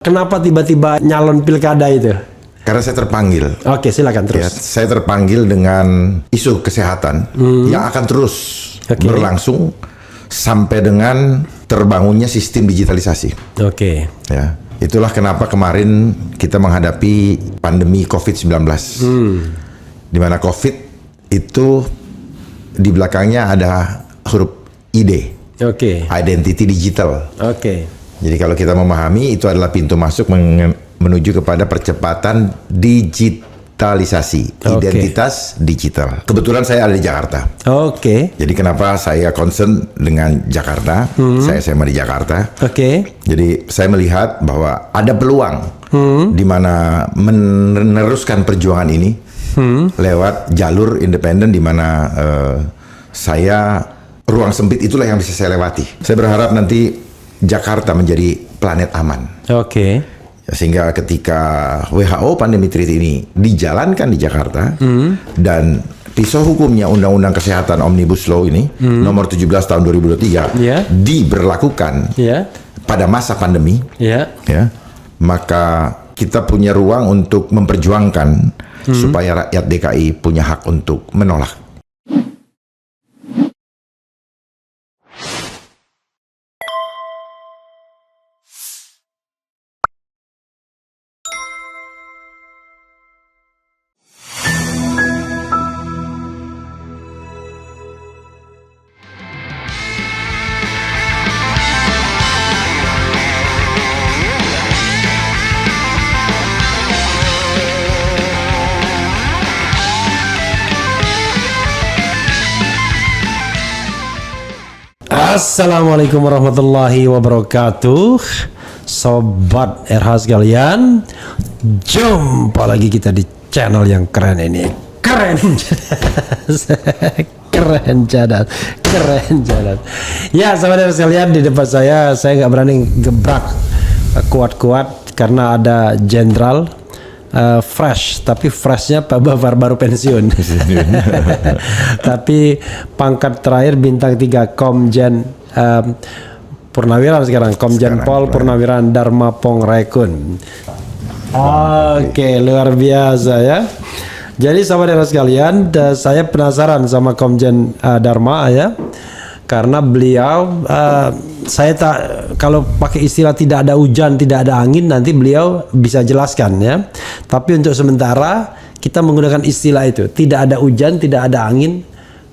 Kenapa tiba-tiba nyalon pilkada itu? Karena saya terpanggil. Oke, silakan terus. Ya, saya terpanggil dengan isu kesehatan yang akan terus berlangsung sampai dengan terbangunnya sistem digitalisasi. Oke. Ya, itulah kenapa kemarin kita menghadapi pandemi COVID-19. Di mana COVID itu di belakangnya ada huruf ID. Oke. Identity digital. Oke. Jadi kalau kita memahami itu adalah pintu masuk menuju kepada percepatan digitalisasi, identitas digital. Kebetulan saya ada di Jakarta. Oke. Jadi kenapa saya concern dengan Jakarta? Saya SMA di Jakarta. Oke. Jadi saya melihat bahwa ada peluang di mana meneruskan perjuangan ini lewat jalur independen di mana saya ruang sempit itulah yang bisa saya lewati. Saya berharap nanti Jakarta menjadi planet aman. Oke. Sehingga ketika WHO pandemi treaty ini dijalankan di Jakarta dan pisau hukumnya Undang-Undang Kesehatan Omnibus Law ini nomor 17 tahun 2023 diberlakukan pada masa pandemi, ya, maka kita punya ruang untuk memperjuangkan supaya rakyat DKI punya hak untuk menolak. Assalamualaikum warahmatullahi wabarakatuh, sobat RH sekalian. Jumpa lagi kita di channel yang keren ini. Keren jadat. Ya, sobat RH sekalian, di depan saya nggak berani gebrak kuat-kuat karena ada jenderal fresh, tapi freshnya baru pensiun. Tapi pangkat terakhir bintang 3 Komjen Purnawiran sekarang, Komjen Pol Purnawiran Dharma Pongrekun. Oke, luar biasa ya. Jadi sahabat sekalian, saya penasaran sama Komjen Dharma ya, karena beliau kalau pakai istilah tidak ada hujan, tidak ada angin, nanti beliau bisa jelaskan ya. Tapi untuk sementara kita menggunakan istilah itu, tidak ada hujan, tidak ada angin,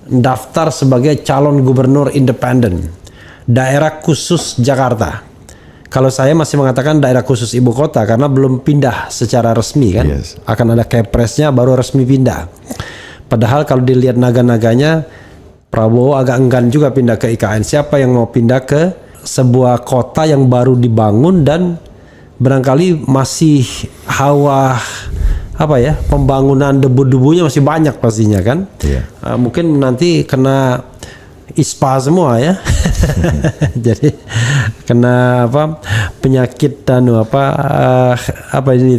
daftar sebagai calon gubernur independen daerah khusus Jakarta. Kalau saya masih mengatakan daerah khusus ibu kota karena belum pindah secara resmi kan. Akan ada kepresnya baru resmi pindah. Padahal kalau dilihat naga-naganya, Prabowo agak enggan juga pindah ke IKN. Siapa yang mau pindah ke sebuah kota yang baru dibangun dan barangkali masih hawa pembangunan, debu-debunya masih banyak pastinya kan. Mungkin nanti kena ISPA semua ya. Jadi kena penyakit dan ini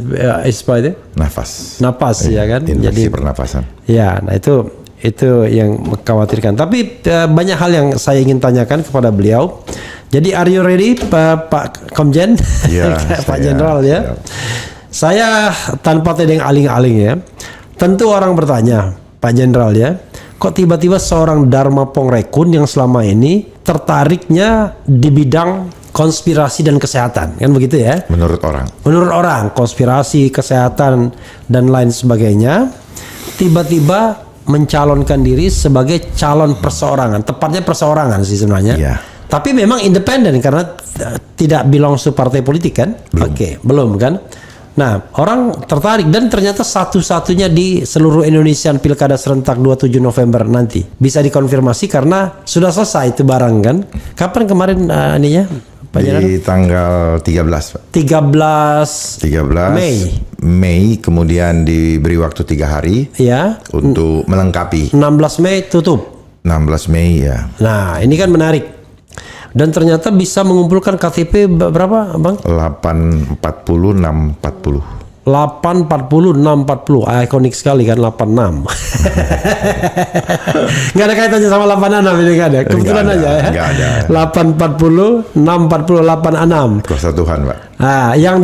ISPA itu? Nafas ya kan. Jadi pernafasan. Ya, nah itu yang mengkhawatirkan. Tapi banyak hal yang saya ingin tanyakan kepada beliau. Jadi are you ready Pak Komjen? Pak Jenderal ya. Saya tanpa tedeng aling-aling ya. Tentu orang bertanya, Pak Jenderal ya, kok tiba-tiba seorang Dharma Pongrekun yang selama ini tertariknya di bidang konspirasi dan kesehatan, kan begitu ya? Menurut orang, konspirasi, kesehatan dan lain sebagainya, tiba-tiba mencalonkan diri sebagai calon perseorangan, tepatnya perseorangan sih sebenarnya. Tapi memang independen karena tidak belong to partai politik kan? Belum kan? Nah, orang tertarik dan ternyata satu-satunya di seluruh Indonesia pilkada serentak 27 November nanti. Bisa dikonfirmasi karena sudah selesai itu barang kan? Kapan kemarin ininya? Di tanggal 13, Pak. 13 Mei, kemudian diberi waktu 3 hari untuk melengkapi. 16 Mei tutup. 16 Mei ya. Nah, ini kan menarik. Dan ternyata bisa mengumpulkan KTP berapa, Bang? 840, 640. 840 640 ikonik sekali kan 86. Nggak ada kaitannya sama 86 ini kan ya. Kebetulan Nggak ada, aja ya. nggak ada. 840 640 86. Kuasa Tuhan, Pak. Nah, yang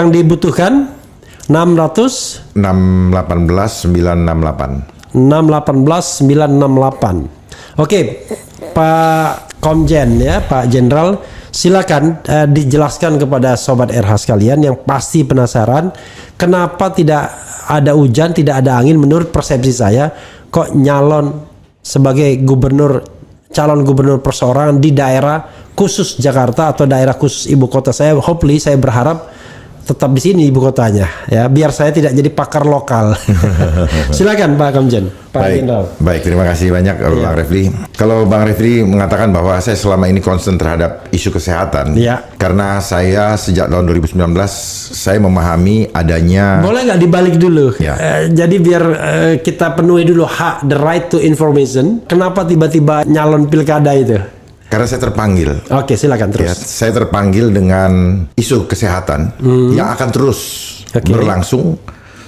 dibutuhkan 600 618 968. 618 968. Oke, Pak Komjen ya, Pak Jenderal, silakan dijelaskan kepada sobat RH sekalian yang pasti penasaran kenapa tidak ada hujan, tidak ada angin. Menurut persepsi saya, kok nyalon sebagai calon gubernur perseorangan di daerah khusus Jakarta atau daerah khusus ibu kota. Saya berharap tetap di sini ibu kotanya ya, biar saya tidak jadi pakar lokal. Silakan Pak Komjen, Pak Jenderal. Baik, terima kasih banyak Bang Refli. Kalau Bang Refli mengatakan bahwa saya selama ini concern terhadap isu kesehatan, karena saya sejak tahun 2019 saya memahami adanya. Boleh nggak dibalik dulu? Jadi biar kita penuhi dulu hak, the right to information. Kenapa tiba-tiba nyalon pilkada itu? Karena saya terpanggil. Oke, silakan terus. Ya, saya terpanggil dengan isu kesehatan yang akan terus berlangsung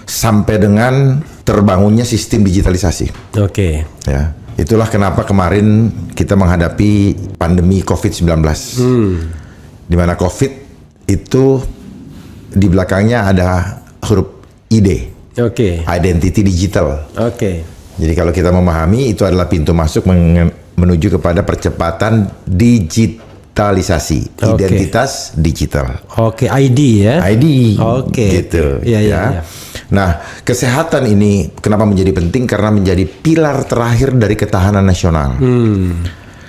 sampai dengan terbangunnya sistem digitalisasi. Oke. Ya, itulah kenapa kemarin kita menghadapi pandemi COVID-19. Di mana COVID itu di belakangnya ada huruf ID. Oke. Identity digital. Oke. Jadi kalau kita memahami itu adalah pintu masuk menuju kepada percepatan digitalisasi, identitas digital. Oke, ID ya. ID. Oke. Gitu. Iya. Nah, kesehatan ini kenapa menjadi penting? Karena menjadi pilar terakhir dari ketahanan nasional.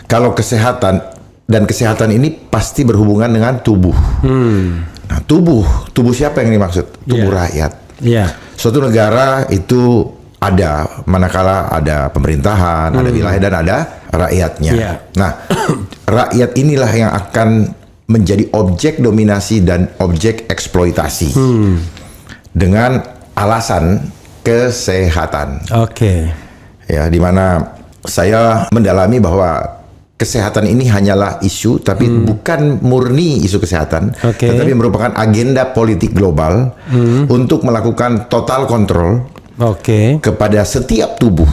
Kalau kesehatan ini pasti berhubungan dengan tubuh. Nah, tubuh siapa yang dimaksud? Tubuh rakyat. Iya. Suatu negara itu ada manakala ada pemerintahan, ada wilayah dan ada rakyatnya. Nah, rakyat inilah yang akan menjadi objek dominasi dan objek eksploitasi dengan alasan kesehatan. Oke. Ya, di mana saya mendalami bahwa kesehatan ini hanyalah isu, tapi bukan murni isu kesehatan, tetapi merupakan agenda politik global untuk melakukan total kontrol kepada setiap tubuh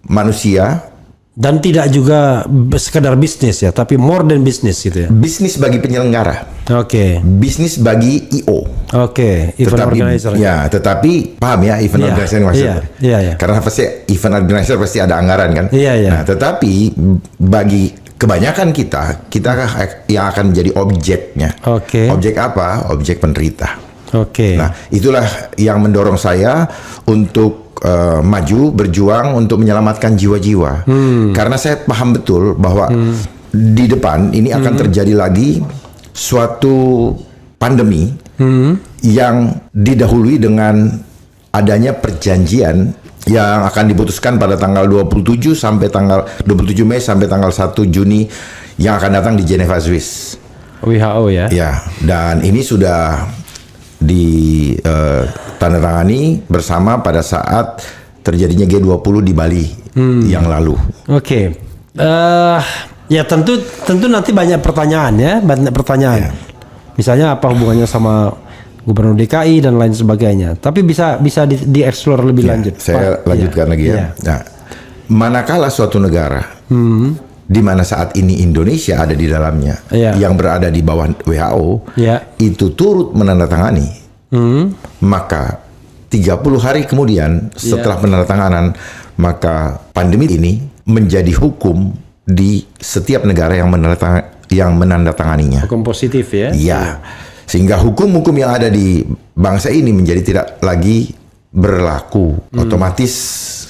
manusia. Dan tidak juga sekedar bisnis ya, tapi more than business gitu ya. Bisnis bagi penyelenggara. Bisnis bagi IO. Event organizer. Ya, tetapi paham ya event organizer maksudnya. Karena pasti event organizer pasti ada anggaran kan. Nah, tetapi bagi kebanyakan kita yang akan menjadi objeknya. Objek apa? Objek penderita. Nah, itulah yang mendorong saya untuk maju, berjuang untuk menyelamatkan jiwa-jiwa. Karena saya paham betul bahwa di depan ini akan terjadi lagi suatu pandemi yang didahului dengan adanya perjanjian yang akan diputuskan pada tanggal 27 Mei sampai tanggal 1 Juni yang akan datang di Geneva, Swiss. WHO ya. Ya, dan ini sudah ditandatangani bersama pada saat terjadinya G20 di Bali yang lalu. Ya tentu nanti banyak pertanyaan ya, Misalnya apa hubungannya sama Gubernur DKI dan lain sebagainya. Tapi bisa dieksplor lebih lanjut. Saya lanjutkan lagi ya. Nah, manakala suatu negara di mana saat ini Indonesia ada di dalamnya, yang berada di bawah WHO, itu turut menandatangani, maka 30 hari kemudian setelah penandatanganan, maka pandemi ini menjadi hukum di setiap negara yang menandatanganinya. Hukum positif ya? Ya, sehingga hukum-hukum yang ada di bangsa ini menjadi tidak lagi berlaku otomatis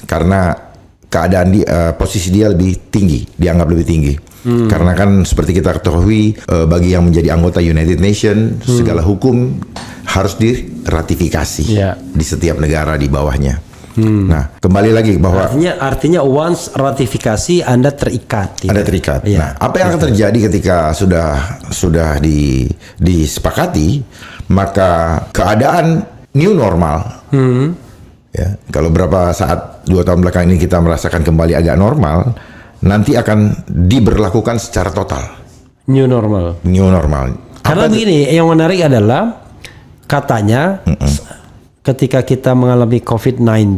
karena keadaan posisi dia lebih tinggi, dianggap lebih tinggi. Karena kan seperti kita ketahui, bagi yang menjadi anggota United Nations, segala hukum harus diratifikasi di setiap negara di bawahnya. Nah, kembali lagi bahwa artinya once ratifikasi Anda terikat. Anda terikat. Nah, apa yang akan terjadi ketika sudah disepakati, maka keadaan new normal. Ya, kalau berapa saat 2 tahun belakang ini kita merasakan kembali agak normal, nanti akan diberlakukan secara total. New normal. New normal. Karena begini, yang menarik adalah katanya ketika kita mengalami COVID-19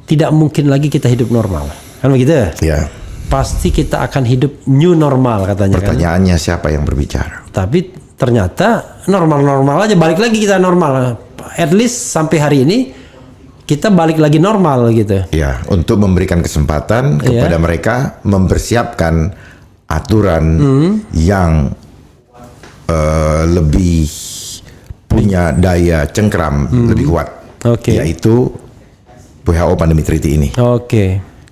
tidak mungkin lagi kita hidup normal. Kan begitu? Ya. Pasti kita akan hidup new normal katanya. Pertanyaannya siapa yang berbicara? Tapi ternyata normal-normal aja, balik lagi kita normal. At least sampai hari ini kita balik lagi normal gitu. Ya, untuk memberikan kesempatan kepada mereka mempersiapkan aturan yang lebih punya daya cengkram lebih kuat, yaitu WHO Pandemic Treaty ini.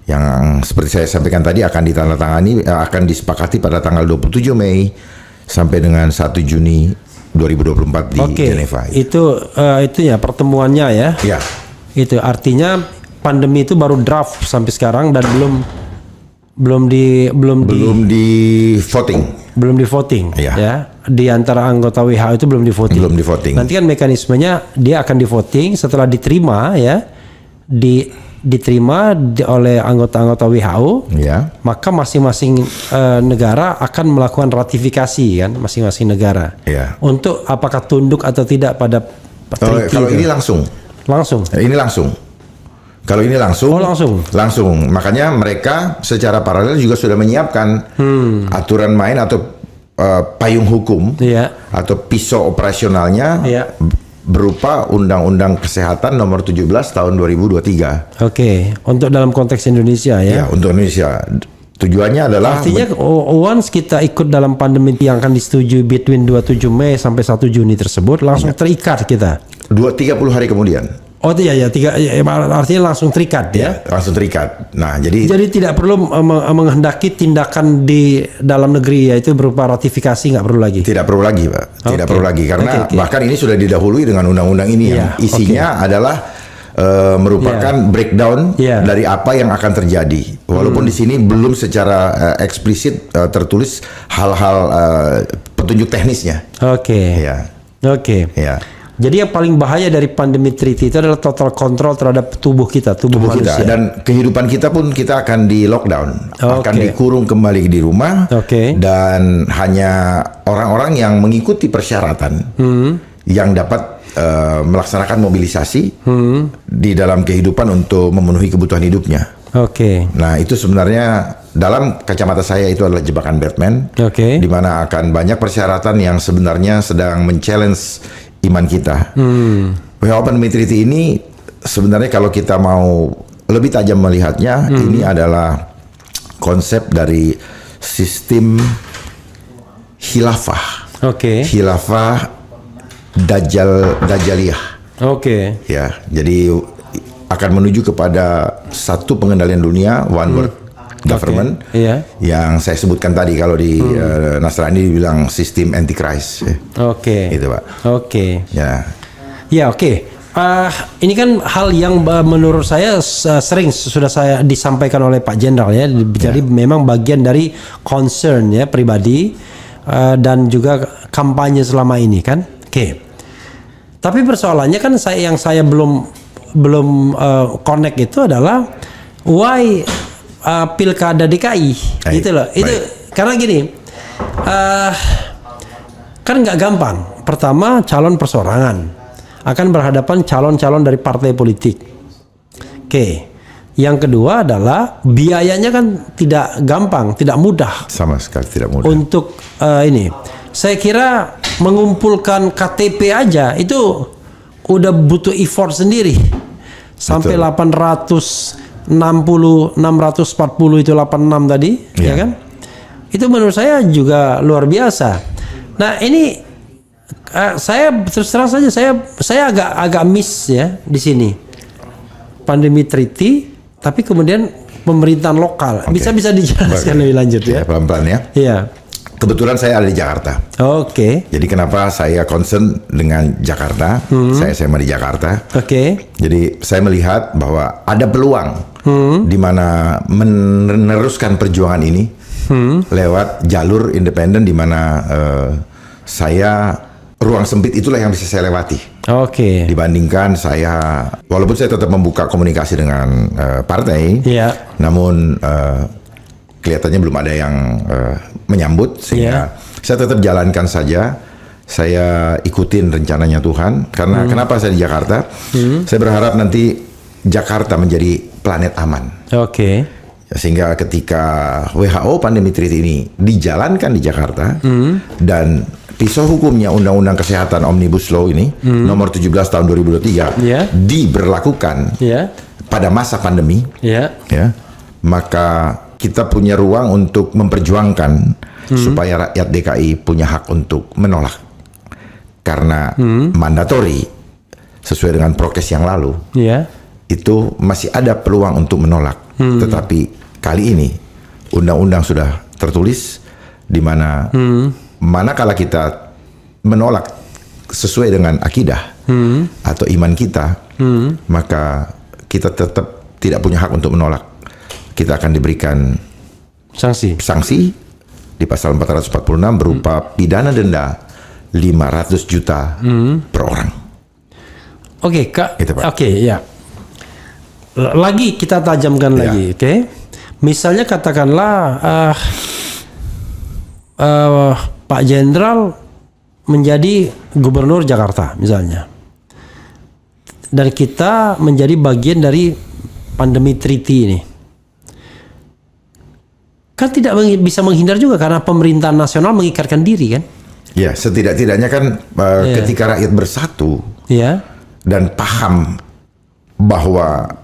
Yang seperti saya sampaikan tadi akan ditandatangani, akan disepakati pada tanggal 27 Mei sampai dengan 1 Juni 2024 di Geneva. Itu ya pertemuannya ya. Ya. Itu artinya pandemi itu baru draft sampai sekarang dan belum di voting ya. Di antara anggota WHO itu belum di voting. Nanti kan mekanismenya dia akan di voting, setelah diterima ya, diterima oleh anggota-anggota WHO, maka masing-masing negara akan melakukan ratifikasi kan, masing-masing negara untuk apakah tunduk atau tidak pada treaty. Kalau ini langsung. Ini langsung. Kalau ini langsung. Langsung. Makanya mereka secara paralel juga sudah menyiapkan aturan main atau payung hukum atau pisau operasionalnya berupa Undang-Undang Kesehatan Nomor 17 Tahun 2023. Untuk dalam konteks Indonesia ya. Untuk Indonesia. Tujuannya adalah artinya once kita ikut dalam pandemi yang akan disetujui between 27 Mei sampai 1 Juni tersebut langsung terikat kita. 30 hari kemudian. Artinya langsung terikat ya. Langsung terikat. Nah, jadi tidak perlu menghendaki tindakan di dalam negeri, yaitu berupa ratifikasi, nggak perlu lagi. Tidak perlu lagi, Pak. Tidak perlu lagi karena bahkan ini sudah didahului dengan undang-undang ini yang isinya adalah merupakan breakdown dari apa yang akan terjadi. Walaupun di sini belum secara eksplisit tertulis hal-hal petunjuk teknisnya. Jadi yang paling bahaya dari pandemi treaty itu adalah total kontrol terhadap tubuh kita, tubuh manusia. Dan kehidupan kita pun kita akan di lockdown, akan dikurung kembali di rumah, dan hanya orang-orang yang mengikuti persyaratan yang dapat melaksanakan mobilisasi di dalam kehidupan untuk memenuhi kebutuhan hidupnya. Nah, itu sebenarnya dalam kacamata saya itu adalah jebakan Batman, di mana akan banyak persyaratan yang sebenarnya sedang men-challenge iman kita. WHO Pandemic Treaty ini sebenarnya kalau kita mau lebih tajam melihatnya, ini adalah konsep dari sistem khilafah. Khilafah Dajjaliyah. Ya, jadi akan menuju kepada satu pengendalian dunia, one world government, yang saya sebutkan tadi. Kalau di Nasrani dibilang sistem antichrist. Itu, Pak. Ini kan hal yang menurut saya sering sudah saya disampaikan oleh Pak Jenderal ya. Jadi memang bagian dari concern ya pribadi dan juga kampanye selama ini kan. Tapi persoalannya kan yang saya belum connect itu adalah why pilkada DKI gitu loh. Itu karena gini, kan nggak gampang. Pertama, calon perseorangan akan berhadapan calon-calon dari partai politik. Yang kedua adalah biayanya kan tidak gampang, tidak mudah. Sama sekali tidak mudah. Untuk ini, saya kira mengumpulkan KTP aja itu udah butuh effort sendiri. Sampai 640 itu 86 tadi, ya kan? Itu menurut saya juga luar biasa. Nah, ini saya terus terang saja saya agak miss ya di sini. Pandemi treaty, tapi kemudian pemerintahan lokal. Bisa dijelaskan lebih lanjut ya? Pelan-pelan ya. Iya. Kebetulan saya ada di Jakarta. Jadi kenapa saya concern dengan Jakarta? Saya SMA di Jakarta. Jadi saya melihat bahwa ada peluang di mana meneruskan perjuangan ini lewat jalur independen, di mana saya ruang sempit itulah yang bisa saya lewati. Dibandingkan saya, walaupun saya tetap membuka komunikasi dengan partai, namun kelihatannya belum ada yang menyambut, sehingga saya tetap jalankan saja saya ikutin rencananya Tuhan. Karena kenapa saya di Jakarta? Saya berharap nanti Jakarta menjadi planet aman. Oke. Sehingga ketika WHO pandemi treaty ini dijalankan di Jakarta dan pisau hukumnya Undang-Undang Kesehatan Omnibus Law ini nomor 17 tahun 2023 diberlakukan pada masa pandemi, ya, maka kita punya ruang untuk memperjuangkan supaya rakyat DKI punya hak untuk menolak karena mandatori sesuai dengan prokes yang lalu itu masih ada peluang untuk menolak. Tetapi kali ini undang-undang sudah tertulis di mana manakala kita menolak sesuai dengan akidah atau iman kita, maka kita tetap tidak punya hak untuk menolak. Kita akan diberikan sanksi di pasal 446 berupa pidana denda 500 juta per orang. Oke, Kak. Itu, Pak. Oke, ya. Lagi kita tajamkan lagi, oke? Misalnya katakanlah Pak Jenderal menjadi gubernur Jakarta misalnya, dan kita menjadi bagian dari pandemi treaty ini, kan tidak bisa menghindar juga karena pemerintahan nasional mengikatkan diri kan? Ya, setidak-tidaknya kan ketika rakyat bersatu dan paham bahwa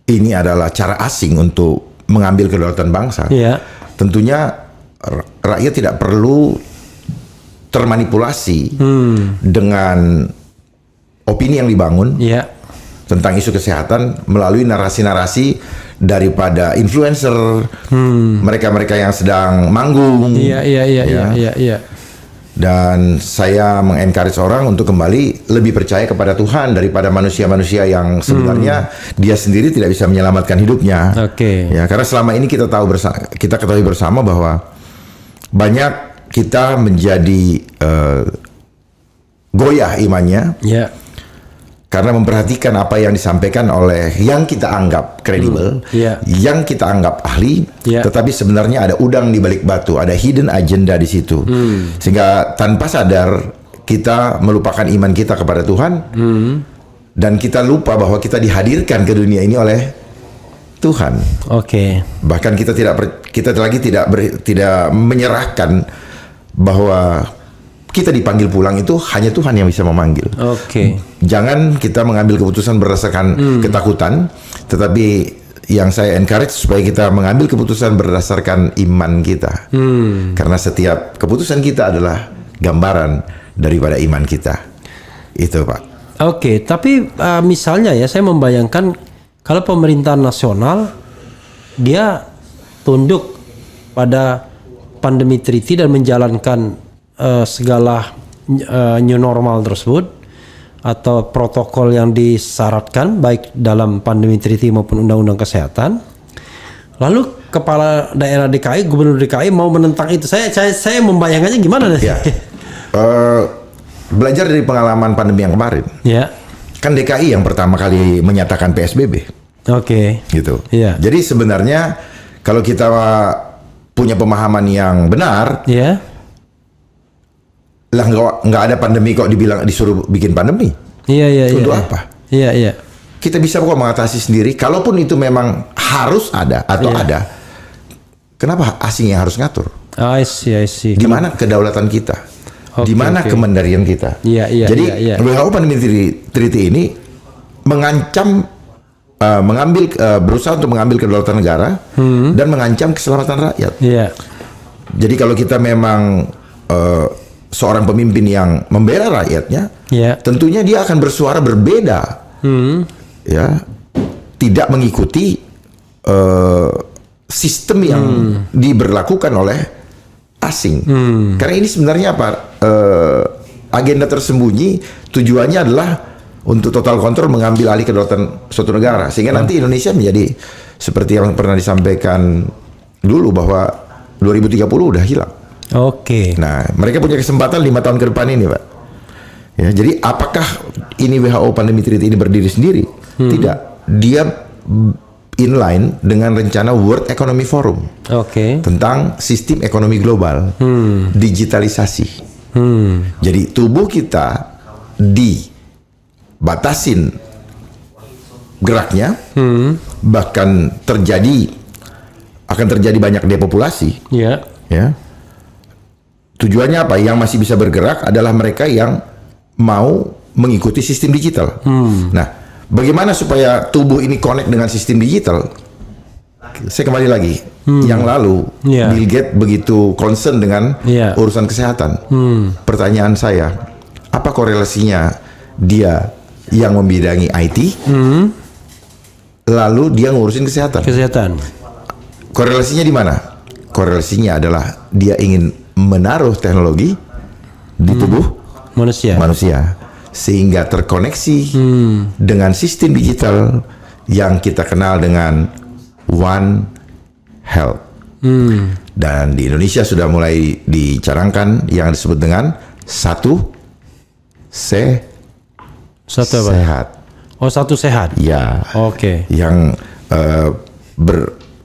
ini adalah cara asing untuk mengambil kedaulatan bangsa, tentunya rakyat tidak perlu termanipulasi dengan opini yang dibangun tentang isu kesehatan melalui narasi-narasi daripada influencer, mereka-mereka yang sedang manggung. Dan saya mengencourage orang untuk kembali lebih percaya kepada Tuhan daripada manusia-manusia yang sebenarnya dia sendiri tidak bisa menyelamatkan hidupnya. Ya, karena selama ini kita ketahui bersama bahwa banyak kita menjadi goyah imannya karena memperhatikan apa yang disampaikan oleh yang kita anggap kredibel, yang kita anggap ahli, tetapi sebenarnya ada udang di balik batu, ada hidden agenda di situ. Sehingga tanpa sadar kita melupakan iman kita kepada Tuhan, dan kita lupa bahwa kita dihadirkan ke dunia ini oleh Tuhan. Bahkan kita tidak menyerahkan bahwa kita dipanggil pulang itu hanya Tuhan yang bisa memanggil. Jangan kita mengambil keputusan berdasarkan ketakutan, tetapi yang saya encourage supaya kita mengambil keputusan berdasarkan iman kita. Karena setiap keputusan kita adalah gambaran daripada iman kita. Itu, Pak. Tapi misalnya ya, saya membayangkan kalau pemerintahan nasional dia tunduk pada pandemi treaty dan menjalankan segala new normal tersebut atau protokol yang disyaratkan baik dalam pandemi treaty maupun undang-undang kesehatan, lalu kepala daerah DKI, gubernur DKI mau menentang itu, saya membayangkannya gimana nih? Belajar dari pengalaman pandemi yang kemarin, kan DKI yang pertama kali menyatakan PSBB. Gitu. Jadi sebenarnya kalau kita punya pemahaman yang benar, lah nggak ada pandemi kok disuruh bikin pandemi. Untuk apa? Kita bisa kok mengatasi sendiri. Kalaupun itu memang harus ada atau ada, kenapa asing yang harus ngatur? I see. Di mana kedaulatan kita? Di mana kemandirian kita? Jadi WHO Pandemi Treaty ini mengancam berusaha untuk mengambil kedaulatan negara dan mengancam keselamatan rakyat. Jadi kalau kita memang seorang pemimpin yang membela rakyatnya, tentunya dia akan bersuara berbeda, tidak mengikuti sistem yang diberlakukan oleh asing. Karena ini sebenarnya apa? Agenda tersembunyi, tujuannya adalah untuk total kontrol mengambil alih kedaulatan suatu negara, sehingga nanti Indonesia menjadi seperti yang pernah disampaikan dulu bahwa 2030 udah hilang. Nah, mereka punya kesempatan 5 tahun ke depan ini, Pak. Jadi apakah ini WHO Pandemi Treaty ini berdiri sendiri? Tidak. Dia inline dengan rencana World Economic Forum tentang sistem ekonomi global, digitalisasi. Jadi tubuh kita dibatasin geraknya, bahkan akan terjadi banyak depopulasi. Ya. Ya. Tujuannya apa? Yang masih bisa bergerak adalah mereka yang mau mengikuti sistem digital. Nah, bagaimana supaya tubuh ini connect dengan sistem digital? Saya kembali lagi, yang lalu Bill Gates begitu concern dengan urusan kesehatan. Pertanyaan saya, apa korelasinya dia yang membidangi IT, lalu dia ngurusin kesehatan? Korelasinya di mana? Korelasinya adalah dia ingin menaruh teknologi di tubuh manusia sehingga terkoneksi dengan sistem digital yang kita kenal dengan One Health. Dan di Indonesia sudah mulai dicanangkan yang disebut dengan satu sehat. Oh, satu sehat. Ya. Oke. Yang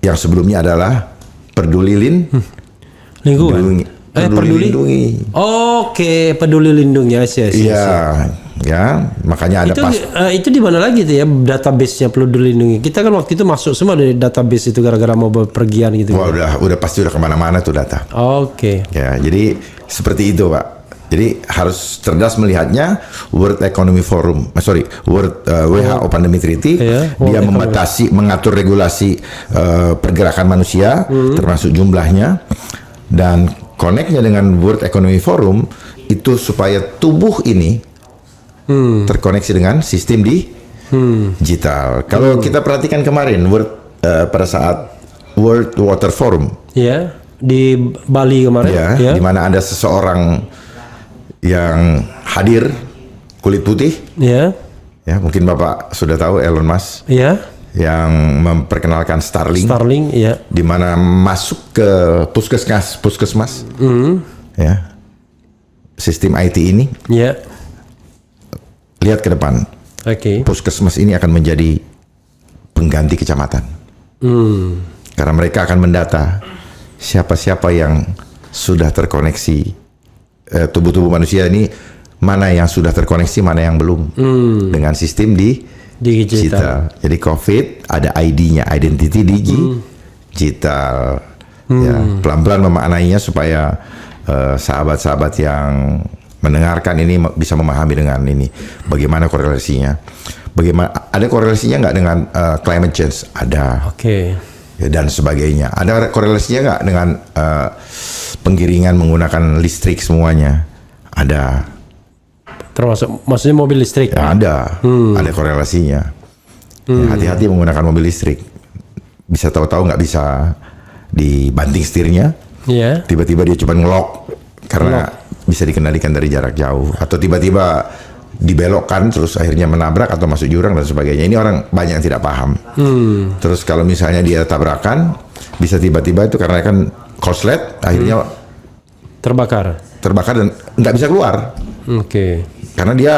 yang sebelumnya adalah peduli lingkungan. Peduli lindungi. Oke, peduli lindungi ya. Ya, makanya ada itu di mana lagi tuh ya database-nya peduli lindungi? Kita kan waktu itu masuk semua dari database itu gara-gara mau bepergian gitu. Wah, udah pasti udah kemana-mana tuh data. Oke. Ya, jadi seperti itu, Pak. Jadi harus cerdas melihatnya. World Economic Forum, WHO Pandemic Treaty, dia mengatur regulasi pergerakan manusia, termasuk jumlahnya, dan connect-nya dengan World Economic Forum itu supaya tubuh ini terkoneksi dengan sistem digital. Kalau kita perhatikan kemarin pada saat World Water Forum, di Bali kemarin, di mana ada seseorang yang hadir kulit putih, ya mungkin Bapak sudah tahu Elon Musk, yang memperkenalkan Starlink, di mana masuk ke puskesmas, ya sistem IT ini, lihat ke depan, puskesmas ini akan menjadi pengganti kecamatan, karena mereka akan mendata siapa-siapa yang sudah terkoneksi. Tubuh-tubuh manusia ini mana yang sudah terkoneksi, mana yang belum dengan sistem digital. Jadi COVID ada ID-nya, identity digital. Ya, pelan-pelan memaknainya supaya sahabat-sahabat yang mendengarkan ini bisa memahami dengan ini bagaimana korelasinya. Bagaimana ada korelasinya nggak dengan climate change? Ada. Ya, dan sebagainya. Ada korelasinya nggak dengan penggiringan menggunakan listrik semuanya? Ada. Termasuk maksudnya mobil listrik? Ya, ada korelasinya. Ya, hati-hati menggunakan mobil listrik. Bisa tahu-tahu nggak bisa dibanting setirnya. Tiba-tiba dia cuma ngelok karena bisa dikendalikan dari jarak jauh, atau tiba-tiba dibelokkan terus akhirnya menabrak atau masuk jurang dan sebagainya. Ini orang banyak yang tidak paham. Terus kalau misalnya dia tabrakan, bisa tiba-tiba itu karena kan korslet akhirnya terbakar dan nggak bisa keluar. Karena dia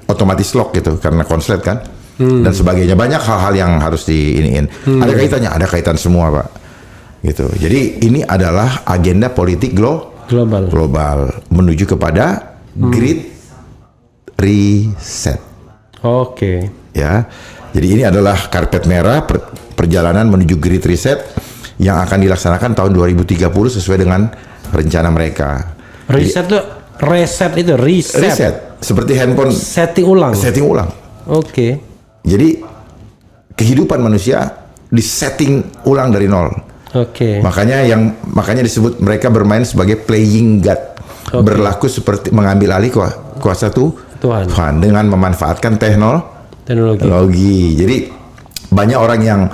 otomatis lock gitu karena konslet kan, dan sebagainya. Banyak hal-hal yang harus diiniin. Ada kaitannya, ada kaitan semua, Pak. Gitu. Jadi ini adalah agenda politik global menuju kepada Great Reset. Ya. Jadi ini adalah karpet merah perjalanan menuju Great Reset yang akan dilaksanakan tahun 2030 sesuai dengan rencana mereka. Reset seperti handphone setting ulang. Jadi kehidupan manusia disetting ulang dari nol. Makanya disebut mereka bermain sebagai playing God. Berlaku seperti mengambil alih kuasa Tuhan dengan memanfaatkan teknologi. Jadi banyak orang yang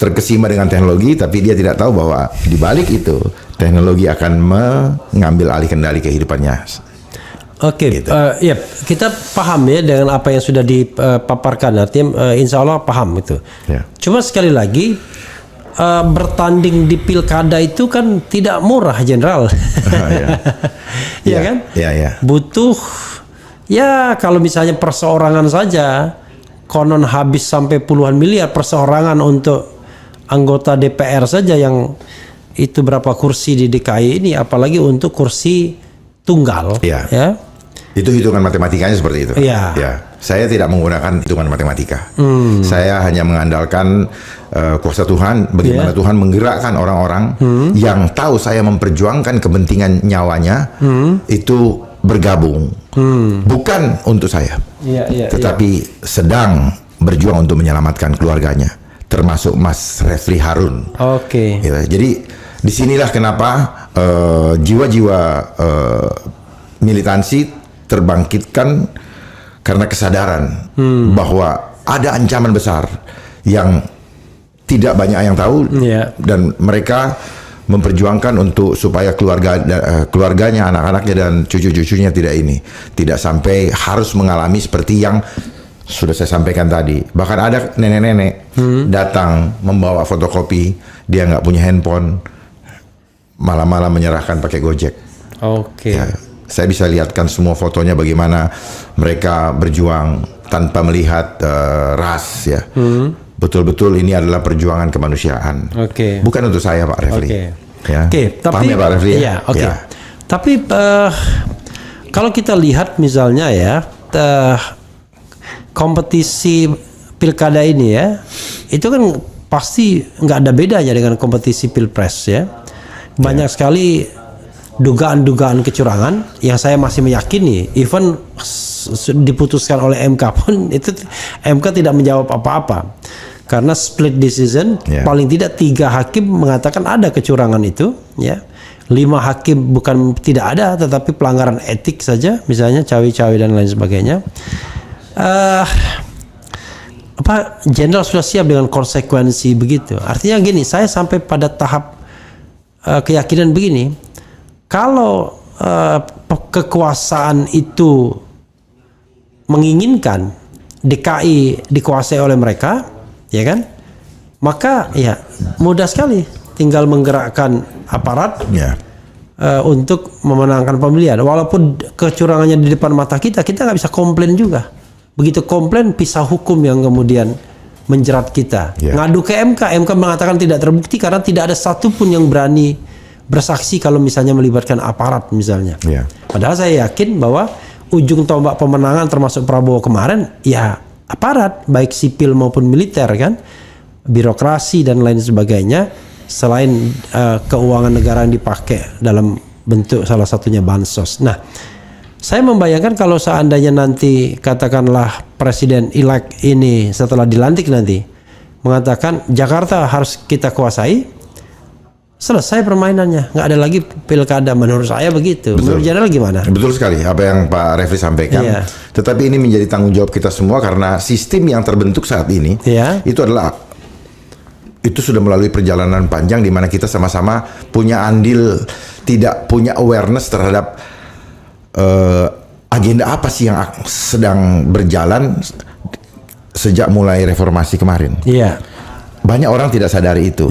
terkesima dengan teknologi, tapi dia tidak tahu bahwa di balik itu teknologi akan mengambil alih kendali kehidupannya. Gitu. Ya, kita paham ya dengan apa yang sudah dipaparkan. Artinya insya Allah paham itu. Cuma sekali lagi bertanding di pilkada itu kan tidak murah, Jenderal. Kan? Butuh kalau misalnya perseorangan saja konon habis sampai puluhan miliar perseorangan untuk anggota DPR saja yang itu berapa kursi di DKI ini, apalagi untuk kursi tunggal, Iya. ya. Itu hitungan matematikanya seperti itu. Iya. Ya, saya tidak menggunakan hitungan matematika. Saya hanya mengandalkan kuasa Tuhan, bagaimana Tuhan menggerakkan orang-orang yang tahu saya memperjuangkan kepentingan nyawanya itu bergabung, bukan untuk saya, tetapi sedang berjuang untuk menyelamatkan keluarganya, termasuk Mas Refli Harun. Oke. Ya, jadi disinilah kenapa jiwa-jiwa militansi terbangkitkan karena kesadaran bahwa ada ancaman besar yang tidak banyak yang tahu, dan mereka memperjuangkan untuk supaya keluarganya, anak-anaknya dan cucu-cucunya tidak sampai harus mengalami seperti yang sudah saya sampaikan tadi. Bahkan ada nenek-nenek datang membawa fotokopi, dia nggak punya handphone, malam-malam menyerahkan pakai Gojek. Oke. Ya, saya bisa lihatkan semua fotonya bagaimana mereka berjuang tanpa melihat ras, ya. Betul-betul ini adalah perjuangan kemanusiaan. Bukan untuk saya, Pak Refli. Ya. Tapi paham ya, Pak Refli? Iya, ya. Tapi kalau kita lihat misalnya ya, kompetisi pilkada ini ya, itu kan pasti nggak ada bedanya dengan kompetisi pilpres ya. Banyak sekali dugaan-dugaan kecurangan yang saya masih meyakini, even diputuskan oleh MK pun itu MK tidak menjawab apa-apa karena split decision. Paling tidak 3 hakim mengatakan ada kecurangan itu, ya. 5 hakim bukan tidak ada, tetapi pelanggaran etik saja, misalnya cawe-cawe dan lain sebagainya. Jenderal sudah siap dengan konsekuensi begitu. Artinya gini, saya sampai pada tahap keyakinan begini. Kalau kekuasaan itu menginginkan DKI dikuasai oleh mereka, ya kan? Maka ya mudah sekali, tinggal menggerakkan aparat untuk memenangkan pemilihan. Walaupun kecurangannya di depan mata kita nggak bisa komplain juga. Begitu komplain, pisah hukum yang kemudian menjerat kita. Ngadu ke MK mengatakan tidak terbukti karena tidak ada satupun yang berani bersaksi kalau misalnya melibatkan aparat misalnya. Padahal saya yakin bahwa ujung tombak pemenangan termasuk Prabowo kemarin ya aparat, baik sipil maupun militer kan, birokrasi dan lain sebagainya, selain keuangan negara yang dipakai dalam bentuk salah satunya bansos. Nah, saya membayangkan kalau seandainya nanti katakanlah presiden elect ini setelah dilantik nanti mengatakan Jakarta harus kita kuasai, selesai permainannya, nggak ada lagi pilkada. Menurut saya begitu. Menurut Jenderal gimana? Betul sekali apa yang Pak Refli sampaikan. Tetapi ini menjadi tanggung jawab kita semua karena sistem yang terbentuk saat ini itu sudah melalui perjalanan panjang di mana kita sama-sama punya andil, tidak punya awareness terhadap agenda apa sih yang sedang berjalan sejak mulai reformasi kemarin. Banyak orang tidak sadari itu,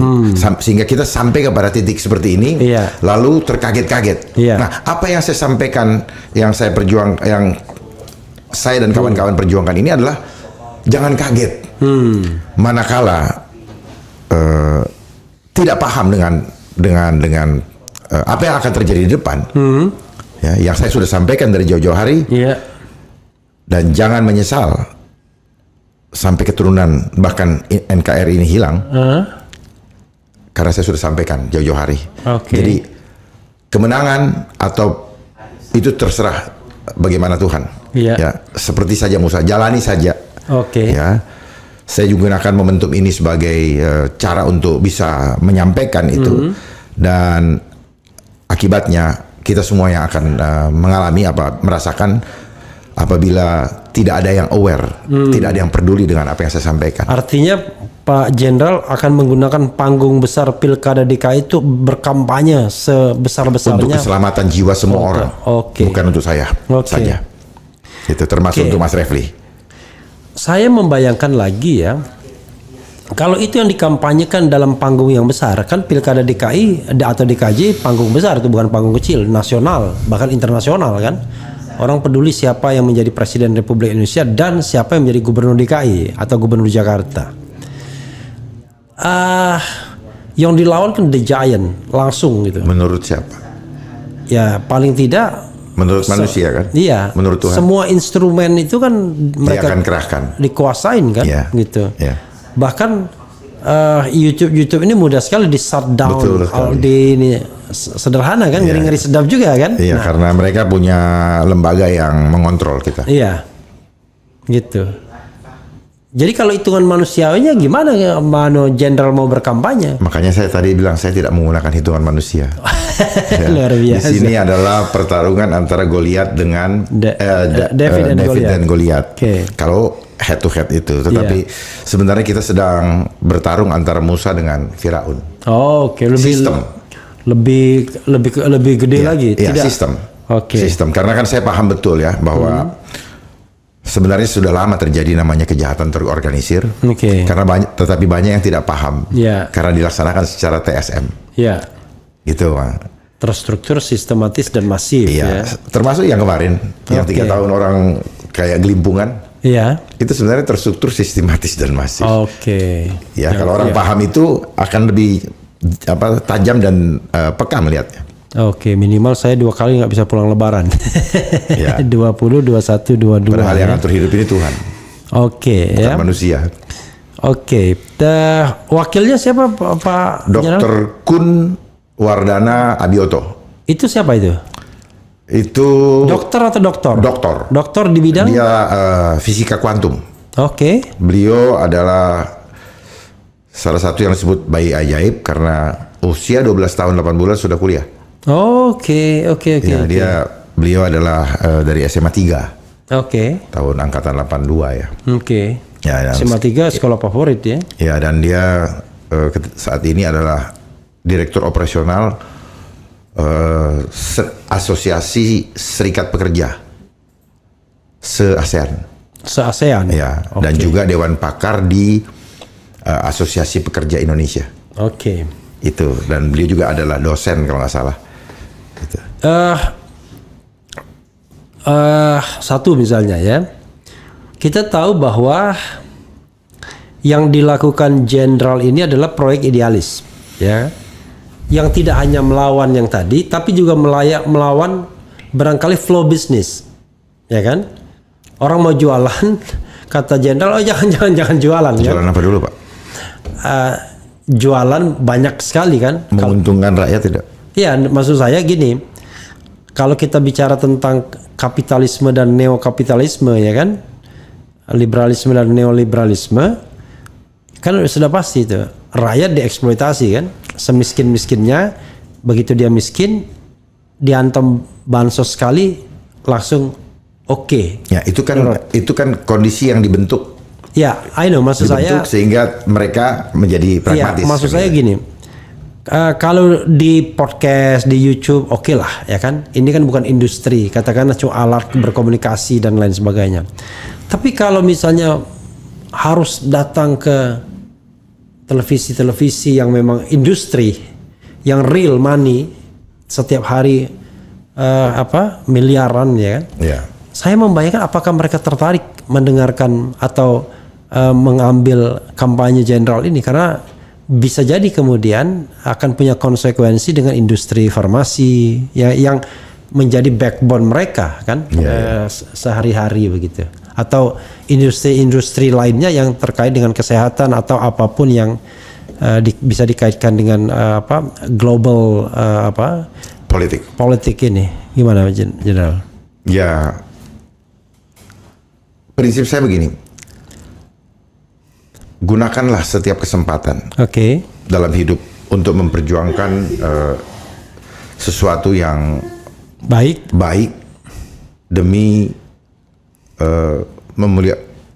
sehingga kita sampai kepada titik seperti ini, lalu terkaget-kaget. Nah, apa yang saya sampaikan, yang saya dan kawan-kawan perjuangkan ini adalah jangan kaget, manakala tidak paham dengan apa yang akan terjadi di depan. Yang saya sudah sampaikan dari jauh-jauh hari, dan jangan menyesal sampai keturunan bahkan NKRI ini hilang, karena saya sudah sampaikan jauh-jauh hari. Jadi kemenangan atau itu terserah bagaimana Tuhan. Ya, seperti saja Musa, jalani saja. Ya, saya juga gunakan momentum ini sebagai cara untuk bisa menyampaikan itu, dan akibatnya kita semua yang akan mengalami merasakan apabila tidak ada yang aware, tidak ada yang peduli dengan apa yang saya sampaikan. Artinya Pak Jenderal akan menggunakan panggung besar Pilkada DKI itu berkampanye sebesar-besarnya untuk keselamatan jiwa semua orang, bukan untuk saya saja. Itu termasuk untuk Mas Refli. Saya membayangkan lagi ya, kalau itu yang dikampanyekan dalam panggung yang besar, kan Pilkada DKI atau DKJ panggung besar, itu bukan panggung kecil, nasional bahkan internasional kan. Orang peduli siapa yang menjadi Presiden Republik Indonesia dan siapa yang menjadi Gubernur DKI atau Gubernur Jakarta. Yang dilawan kan the giant langsung gitu. Menurut siapa? Ya paling tidak Menurut manusia kan? Iya. Menurut Tuhan. Semua instrumen itu kan mereka Dia akan kerahkan. dikuasain kan, Iya. gitu. Iya. Bahkan YouTube ini mudah sekali di shutdown. Betul sekali. Di ini sederhana kan, ngeri-ngeri sedap juga kan. Iya, karena mereka punya lembaga yang mengontrol kita. Iya, gitu. Jadi kalau hitungan manusiawinya gimana jenderal mau berkampanye? Makanya saya tadi bilang saya tidak menggunakan hitungan manusia. Luar Di biasa. sini adalah pertarungan antara Goliat dengan David dan Goliat. Oke. Kalau head to head itu, tetapi sebenarnya kita sedang bertarung antara Musa dengan Firaun. Oh, oke. Sistem. Lebih gede lagi. Iya, Tidak. sistem. Oke. Sistem. Karena kan saya paham betul ya bahwa sebenarnya sudah lama terjadi namanya kejahatan terorganisir. Oke. Karena tetapi banyak yang tidak paham. Iya. Karena dilaksanakan secara TSM. Iya. Gitu, Pak. Terstruktur, sistematis dan masif. Iya. Ya. Termasuk yang kemarin, yang 3 tahun orang kayak gelimpungan. Iya. Itu sebenarnya terstruktur, sistematis dan masif. Oke. Ya, kalau orang paham itu akan lebih tajam dan peka melihatnya. Oke, minimal saya 2 kali nggak bisa pulang lebaran. Ya. 20, 21, 22. Padahal yang atur hidup ini Tuhan, Oke, bukan ya. manusia. Oke. Wakilnya siapa, Pak Jenderal? Dr. Kun Wardana Abioto. Itu siapa itu? Itu Dokter atau doktor? doktor. Dokter di bidang? Dia fisika kuantum. Oke. Beliau adalah salah satu yang disebut bayi ajaib karena usia 12 tahun 8 bulan sudah kuliah. Oke. Ya, beliau adalah dari SMA 3 Oke. tahun angkatan 82 ya. Oke. Ya, dan, SMA 3 sekolah favorit ya? ya, dan dia saat ini adalah direktur operasional Asosiasi Serikat Pekerja se-ASEAN. Se-ASEAN? Ya, Oke. dan juga Dewan Pakar di Asosiasi Pekerja Indonesia. Oke. Itu, dan beliau juga adalah dosen kalau nggak salah. Gitu. Satu misalnya ya, kita tahu bahwa yang dilakukan jenderal ini adalah proyek idealis, ya, yang tidak hanya melawan yang tadi, tapi juga melawan barangkali flow bisnis, ya kan? Orang mau jualan, kata jenderal, oh jangan jualan, ya. Jualan apa dulu, Pak? Jualan banyak sekali kan? Menguntungkan rakyat tidak? Iya, maksud saya gini, kalau kita bicara tentang kapitalisme dan neokapitalisme, ya kan, liberalisme dan neoliberalisme, kan sudah pasti itu rakyat dieksploitasi kan, semiskin-miskinnya, begitu dia miskin, dihantam bansos sekali, langsung oke. Ya, itu kan kondisi yang dibentuk. Ya, I know, maksud saya. Sehingga mereka menjadi pragmatis. Iya, maksud saya gini. Kalau di podcast, di YouTube, oke lah, ya kan. Ini kan bukan industri, katakanlah cuma alat berkomunikasi dan lain sebagainya. Tapi kalau misalnya harus datang ke televisi-televisi yang memang industri, yang real money, setiap hari miliaran, ya kan. Ya. Saya membayangkan apakah mereka tertarik mendengarkan atau mengambil kampanye jenderal ini, karena bisa jadi kemudian akan punya konsekuensi dengan industri farmasi ya, yang menjadi backbone mereka kan, sehari-hari begitu, atau industri-industri lainnya yang terkait dengan kesehatan atau apapun yang bisa dikaitkan dengan global politik ini. Gimana, Jenderal? Ya, prinsip saya begini. Gunakanlah setiap kesempatan dalam hidup untuk memperjuangkan sesuatu yang baik demi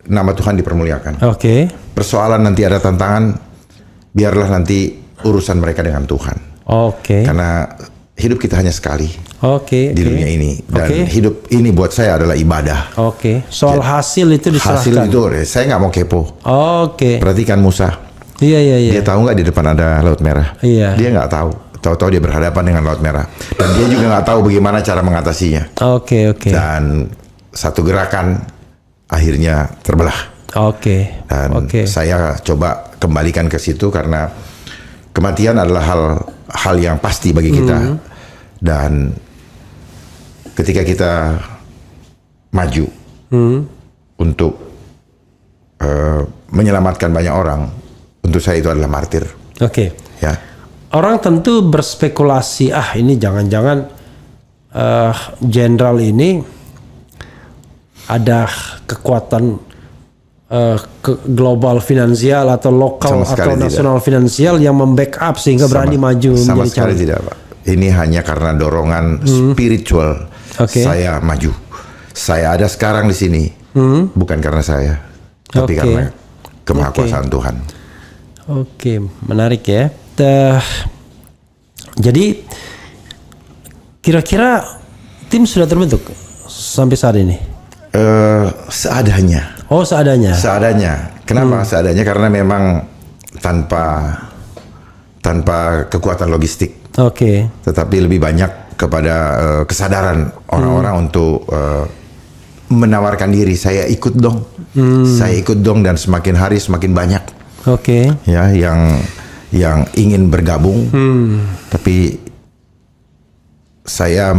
nama Tuhan dipermuliakan. Persoalan nanti ada tantangan, biarlah nanti urusan mereka dengan Tuhan. Karena hidup kita hanya sekali di dunia ini, dan hidup ini buat saya adalah ibadah. Soal hasil itu diserahkan. Hasil itu saya nggak mau kepo. Perhatikan Musa. Dia tahu nggak di depan ada Laut Merah? Dia nggak tahu. Tahu-tahu dia berhadapan dengan Laut Merah, dan dia juga nggak tahu bagaimana cara mengatasinya. Dan satu gerakan akhirnya terbelah. Dan saya coba kembalikan ke situ, karena kematian adalah hal yang pasti bagi kita. Dan ketika kita maju untuk menyelamatkan banyak orang, untuk saya itu adalah martir. Oke. Ya. Orang tentu berspekulasi, ini jangan-jangan jenderal ini ada kekuatan global finansial atau lokal atau nasional finansial yang membackup sehingga berani maju sama menjadi sekali calon. tidak, Pak. Ini hanya karena dorongan spiritual saya maju. Saya ada sekarang di sini bukan karena saya, tapi karena kemahakuasaan Tuhan. Oke, menarik ya. Jadi kira-kira tim sudah terbentuk sampai saat ini? Seadanya. Oh, seadanya. Seadanya. Kenapa seadanya? Karena memang tanpa kekuatan logistik. Oke. Tetapi lebih banyak kepada kesadaran orang-orang untuk menawarkan diri. Saya ikut dong. Saya ikut dong, dan semakin hari semakin banyak. Oke. Ya, yang ingin bergabung. Tapi saya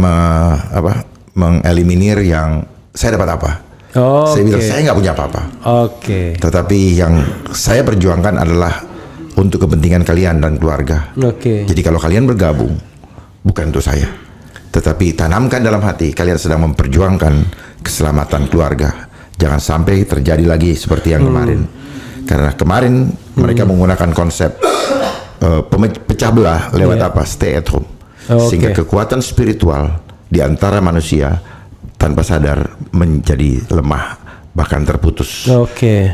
mengeliminir yang saya dapat apa. Saya bilang saya nggak punya apa-apa. Tetapi yang saya perjuangkan adalah untuk kepentingan kalian dan keluarga. Jadi kalau kalian bergabung, bukan untuk saya, tetapi tanamkan dalam hati kalian sedang memperjuangkan keselamatan keluarga. Jangan sampai terjadi lagi seperti yang kemarin. Karena kemarin mereka menggunakan konsep pecah belah lewat stay at home. Sehingga kekuatan spiritual di antara manusia tanpa sadar menjadi lemah, bahkan terputus.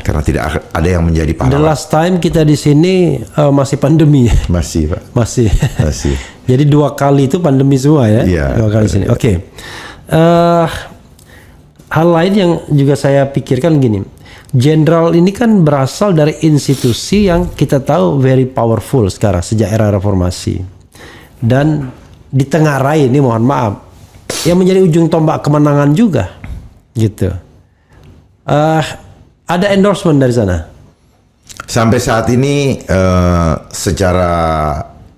Karena tidak ada yang menjadi pahlawan. The last time kita di sini masih pandemi. Masih, Pak. Masih. Masih. Jadi 2 kali itu pandemi semua ya. 2 kali sini. Hal lain yang juga saya pikirkan gini. Jenderal ini kan berasal dari institusi yang kita tahu very powerful sekarang sejak era reformasi. Dan ditengarai ini, mohon maaf, yang menjadi ujung tombak kemenangan juga, gitu. Ada endorsement dari sana? Sampai saat ini secara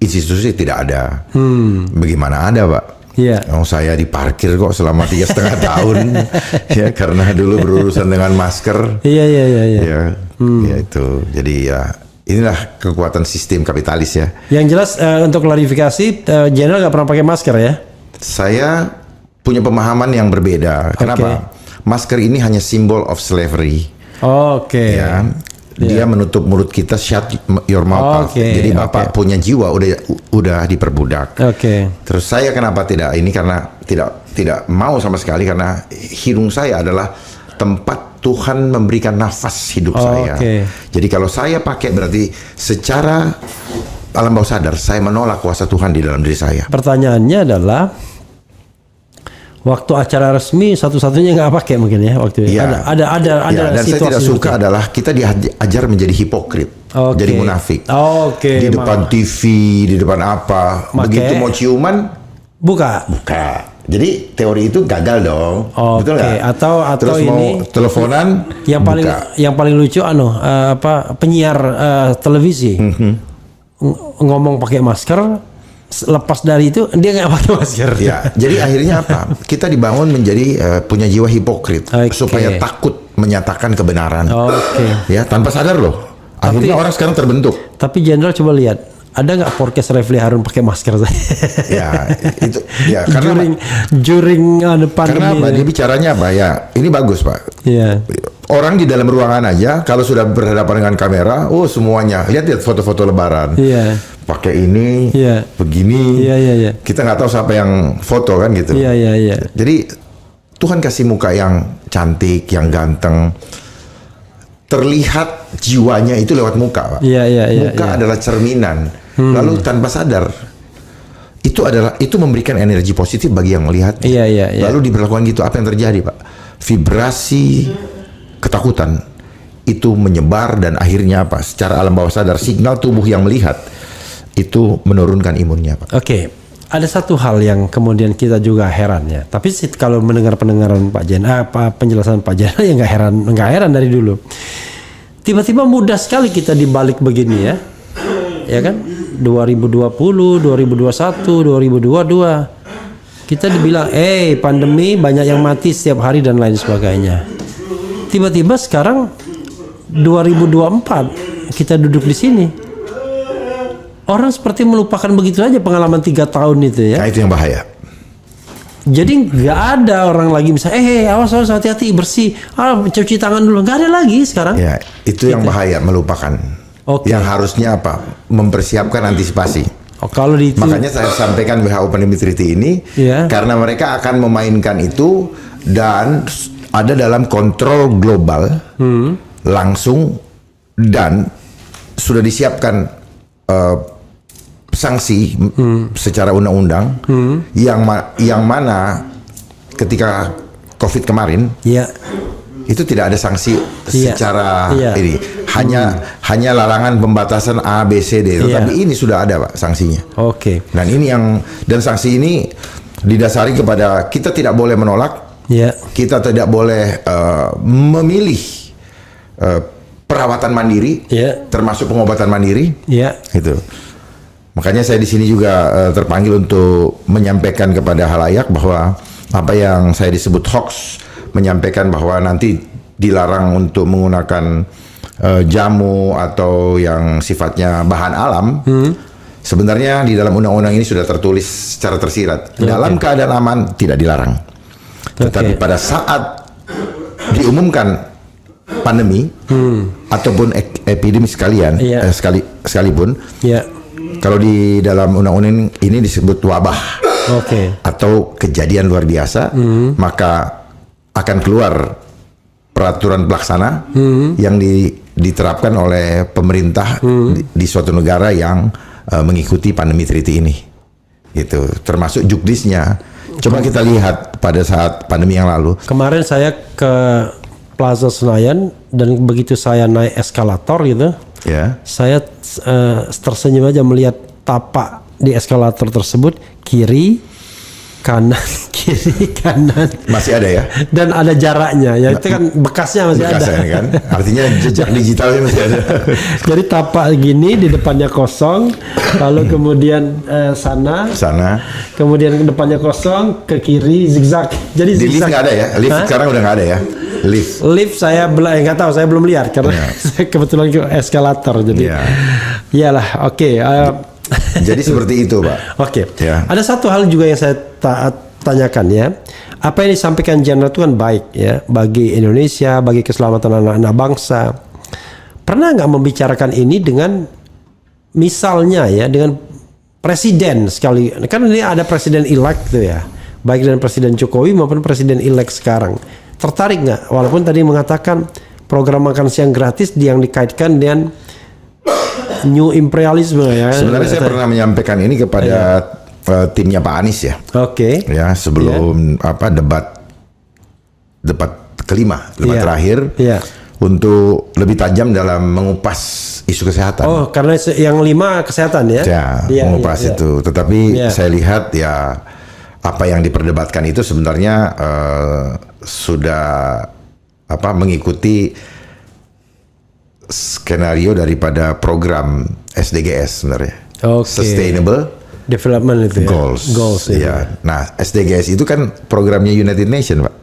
institusi tidak ada. Bagaimana ada, Pak? Saya diparkir kok selama 3,5 tahun, ya, karena dulu berurusan dengan masker. Ya, itu. Jadi ya, inilah kekuatan sistem kapitalis ya. Yang jelas untuk klarifikasi, Jenderal nggak pernah pakai masker ya? Saya punya pemahaman yang berbeda. Kenapa? Masker ini hanya simbol of slavery. Ya, dia menutup mulut kita, shut your mouth. Jadi Bapak punya jiwa udah diperbudak. Terus saya kenapa tidak ini? Karena tidak mau sama sekali, karena hidung saya adalah tempat Tuhan memberikan nafas hidup saya. Jadi kalau saya pakai, berarti secara alam bawah sadar saya menolak kuasa Tuhan di dalam diri saya. Pertanyaannya adalah, waktu acara resmi satu-satunya nggak pakai mungkin ya waktu itu. Ada dan saya tidak suka adalah kita diajar menjadi hipokrit, jadi munafik. Di depan TV, di depan apa, begitu mau ciuman buka. Jadi teori itu gagal dong, betul nggak? Atau terus ini mau teleponan yang paling lucu penyiar televisi ngomong pakai masker. Lepas dari itu dia nggak pakai masker. Ya, jadi akhirnya apa? Kita dibangun menjadi punya jiwa hipokrit supaya takut menyatakan kebenaran. Ya, tanpa sadar loh. Akhirnya orang sekarang terbentuk. Tapi Jenderal coba lihat, ada nggak podcast Refli Harun pakai masker? Ya, itu ya karena during pandemi. Karena dia bicaranya apa ya? Ini bagus, Pak. Iya. Orang di dalam ruangan aja kalau sudah berhadapan dengan kamera, semuanya lihat foto-foto lebaran. Pakai ini, begini. Kita nggak tahu siapa yang foto kan gitu. Jadi Tuhan kasih muka yang cantik, yang ganteng. Terlihat jiwanya itu lewat muka, Pak. Muka adalah cerminan. Lalu tanpa sadar itu memberikan energi positif bagi yang melihat. Lalu diberlakukan gitu, apa yang terjadi, Pak? Vibrasi ketakutan itu menyebar, dan akhirnya apa? Secara alam bawah sadar signal tubuh yang melihat itu menurunkan imunnya, Pak. Ada satu hal yang kemudian kita juga heran ya. Tapi kalau mendengar pendengaran Pak penjelasan Pak Jenderal ya nggak heran dari dulu. Tiba-tiba mudah sekali kita dibalik begini ya, ya kan? 2020, 2021, 2022 kita dibilang pandemi banyak yang mati setiap hari dan lain sebagainya. Tiba-tiba sekarang 2024 kita duduk di sini. Orang seperti melupakan begitu aja pengalaman 3 tahun itu ya. Nah, itu yang bahaya. Jadi nggak ada orang lagi misalnya awas hati-hati bersih, cuci tangan dulu, nggak ada lagi sekarang. Ya, itu yang bahaya, melupakan. Yang harusnya apa? Mempersiapkan antisipasi. Kalau di makanya saya sampaikan WHO Pandemic Treaty ini karena mereka akan memainkan itu dan ada dalam kontrol global langsung dan sudah disiapkan sanksi secara undang-undang yang mana ketika COVID kemarin itu tidak ada sanksi secara ini hanya larangan pembatasan A B C D tapi ini sudah ada Pak sanksinya. Dan ini dan sanksi ini didasari kepada kita tidak boleh menolak, kita tidak boleh memilih perawatan mandiri, termasuk pengobatan mandiri, itu. Makanya saya di sini juga terpanggil untuk menyampaikan kepada halayak bahwa apa yang saya disebut hoax, menyampaikan bahwa nanti dilarang untuk menggunakan jamu atau yang sifatnya bahan alam. Sebenarnya di dalam undang-undang ini sudah tertulis secara tersirat. Dalam keadaan aman tidak dilarang. Tetapi pada saat diumumkan pandemi ataupun epidemi sekalipun, kalau di dalam undang-undang ini disebut wabah atau kejadian luar biasa, maka akan keluar peraturan pelaksana yang diterapkan oleh pemerintah di suatu negara yang mengikuti pandemi treaty ini. Itu termasuk juknisnya. Coba kita lihat pada saat pandemi yang lalu. Kemarin saya ke Plaza Senayan dan begitu saya naik eskalator gitu, saya tersenyum aja melihat tapak di eskalator tersebut, kiri kanan kiri kanan masih ada ya, dan ada jaraknya ya, itu kan bekasnya masih ada kan? Artinya jejak digitalnya masih ada. Jadi tapak gini, di depannya kosong, lalu kemudian sana kemudian depannya kosong, ke kiri zigzag. Jadi di lift nggak ada ya, lift sekarang udah nggak ada ya. Lift saya nggak tahu, saya belum lihat karena saya kebetulan ke eskalator, jadi iyalah. Jadi seperti itu Pak. Ada satu hal juga yang saya tanyakan ya, apa yang disampaikan Jenderal itu kan baik ya bagi Indonesia, bagi keselamatan anak-anak bangsa. Pernah nggak membicarakan ini dengan misalnya ya dengan presiden sekali, kan ini ada presiden elect tuh ya, baik dengan Presiden Jokowi maupun presiden elect sekarang. Tertarik nggak? Walaupun tadi mengatakan program makan siang gratis yang dikaitkan dengan new imperialisme ya. Sebenarnya saya pernah menyampaikan ini kepada timnya Pak Anies ya. Ya, sebelum debat kelima, terakhir. Untuk lebih tajam dalam mengupas isu kesehatan. Karena yang 5 kesehatan ya. Mengupas itu. Tetapi saya lihat ya apa yang diperdebatkan itu sebenarnya sudah mengikuti skenario daripada program SDGs sebenarnya. Sustainable Development itu ya. Goals ya. Nah, SDGs itu kan programnya United Nations, Pak.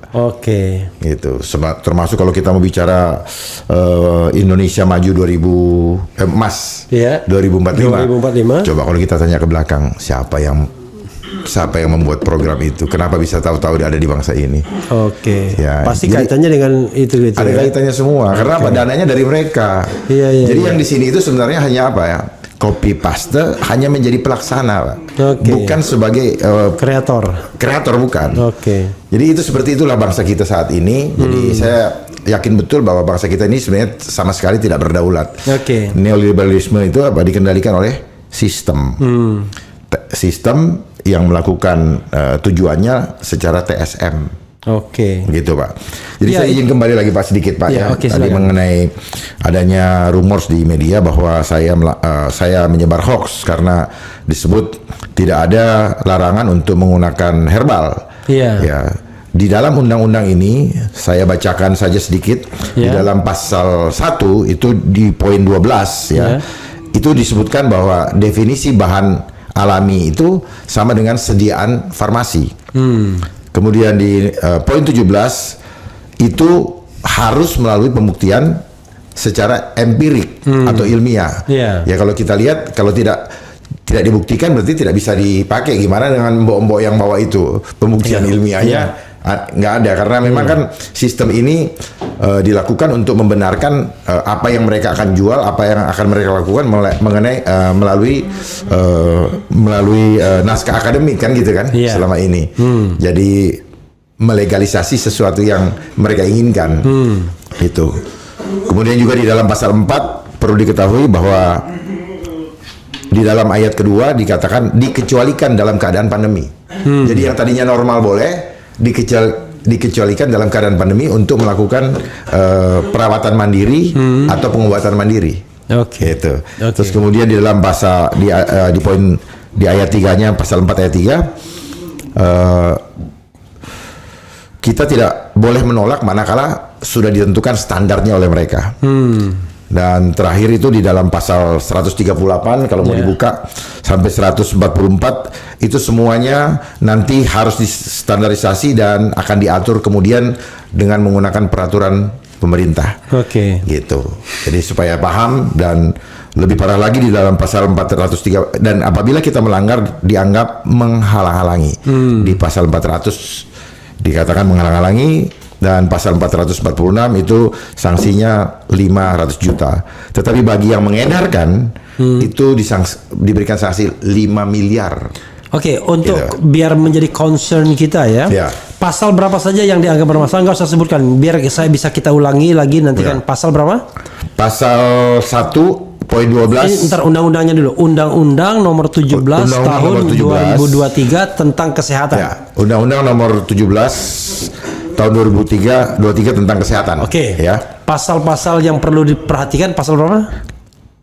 Gitu. Termasuk kalau kita mau bicara Indonesia maju 2045. Coba kalau kita tanya ke belakang, siapa yang membuat program itu? Kenapa bisa tahu-tahu ada di bangsa ini? Pasti kaitannya dengan itu gitu. Ada kaitannya semua. Karena dananya dari mereka. Jadi yang di sini itu sebenarnya hanya apa ya? Copy paste, hanya menjadi pelaksana, Pak. Bukan sebagai kreator bukan. Jadi itu seperti itulah bangsa kita saat ini. Jadi saya yakin betul bahwa bangsa kita ini sebenarnya sama sekali tidak berdaulat. Neoliberalisme itu dikendalikan oleh sistem. Sistem yang melakukan tujuannya secara TSM. Begitu Pak. Jadi saya izin kembali lagi Pak sedikit Pak tadi mengenai adanya rumors di media bahwa saya menyebar hoax karena disebut tidak ada larangan untuk menggunakan herbal. Di dalam undang-undang ini saya bacakan saja sedikit di dalam pasal 1 itu di poin 12 ya. itu disebutkan bahwa definisi bahan alami itu sama dengan sediaan farmasi. Kemudian di poin 17 itu harus melalui pembuktian secara empirik atau ilmiah. Ya kalau kita lihat kalau tidak dibuktikan berarti tidak bisa dipakai. Gimana dengan mbok-mbok yang bawa itu pembuktian ilmiahnya? Nggak ada, karena memang kan sistem ini dilakukan untuk membenarkan apa yang mereka akan jual, apa yang akan mereka lakukan mengenai melalui naskah akademik kan gitu kan selama ini. Jadi melegalisasi sesuatu yang mereka inginkan itu. Kemudian juga di dalam pasal 4 perlu diketahui bahwa di dalam ayat kedua dikatakan dikecualikan dalam keadaan pandemi. Jadi yang tadinya normal boleh dikecualikan dalam keadaan pandemi untuk melakukan perawatan mandiri atau pengobatan mandiri. Gitu. Terus kemudian di dalam pasal di poin di ayat 3-nya pasal 4 ayat 3 kita tidak boleh menolak manakala sudah ditentukan standarnya oleh mereka. Dan terakhir itu di dalam pasal 138 kalau mau dibuka sampai 144 itu semuanya nanti harus distandarisasi dan akan diatur kemudian dengan menggunakan peraturan pemerintah. Gitu. Jadi supaya paham, dan lebih parah lagi di dalam pasal 403 dan apabila kita melanggar dianggap menghalang-halangi. Di pasal 400 dikatakan menghalang-halangi, dan pasal 446 itu sanksinya 500 juta. Tetapi bagi yang mengedarkan itu diberikan sanksi 5 miliar. Untuk biar menjadi concern kita ya. Pasal berapa saja yang dianggap bermasalah, nggak usah sebutkan. Biar saya bisa kita ulangi lagi nanti kan. Pasal berapa? Pasal 1 poin 12. Ntar undang-undangnya dulu. Undang-undang nomor 17 tahun 2023 tentang kesehatan. Undang-undang nomor 17 tahun 2023 tentang kesehatan. Ya. Pasal-pasal yang perlu diperhatikan pasal berapa?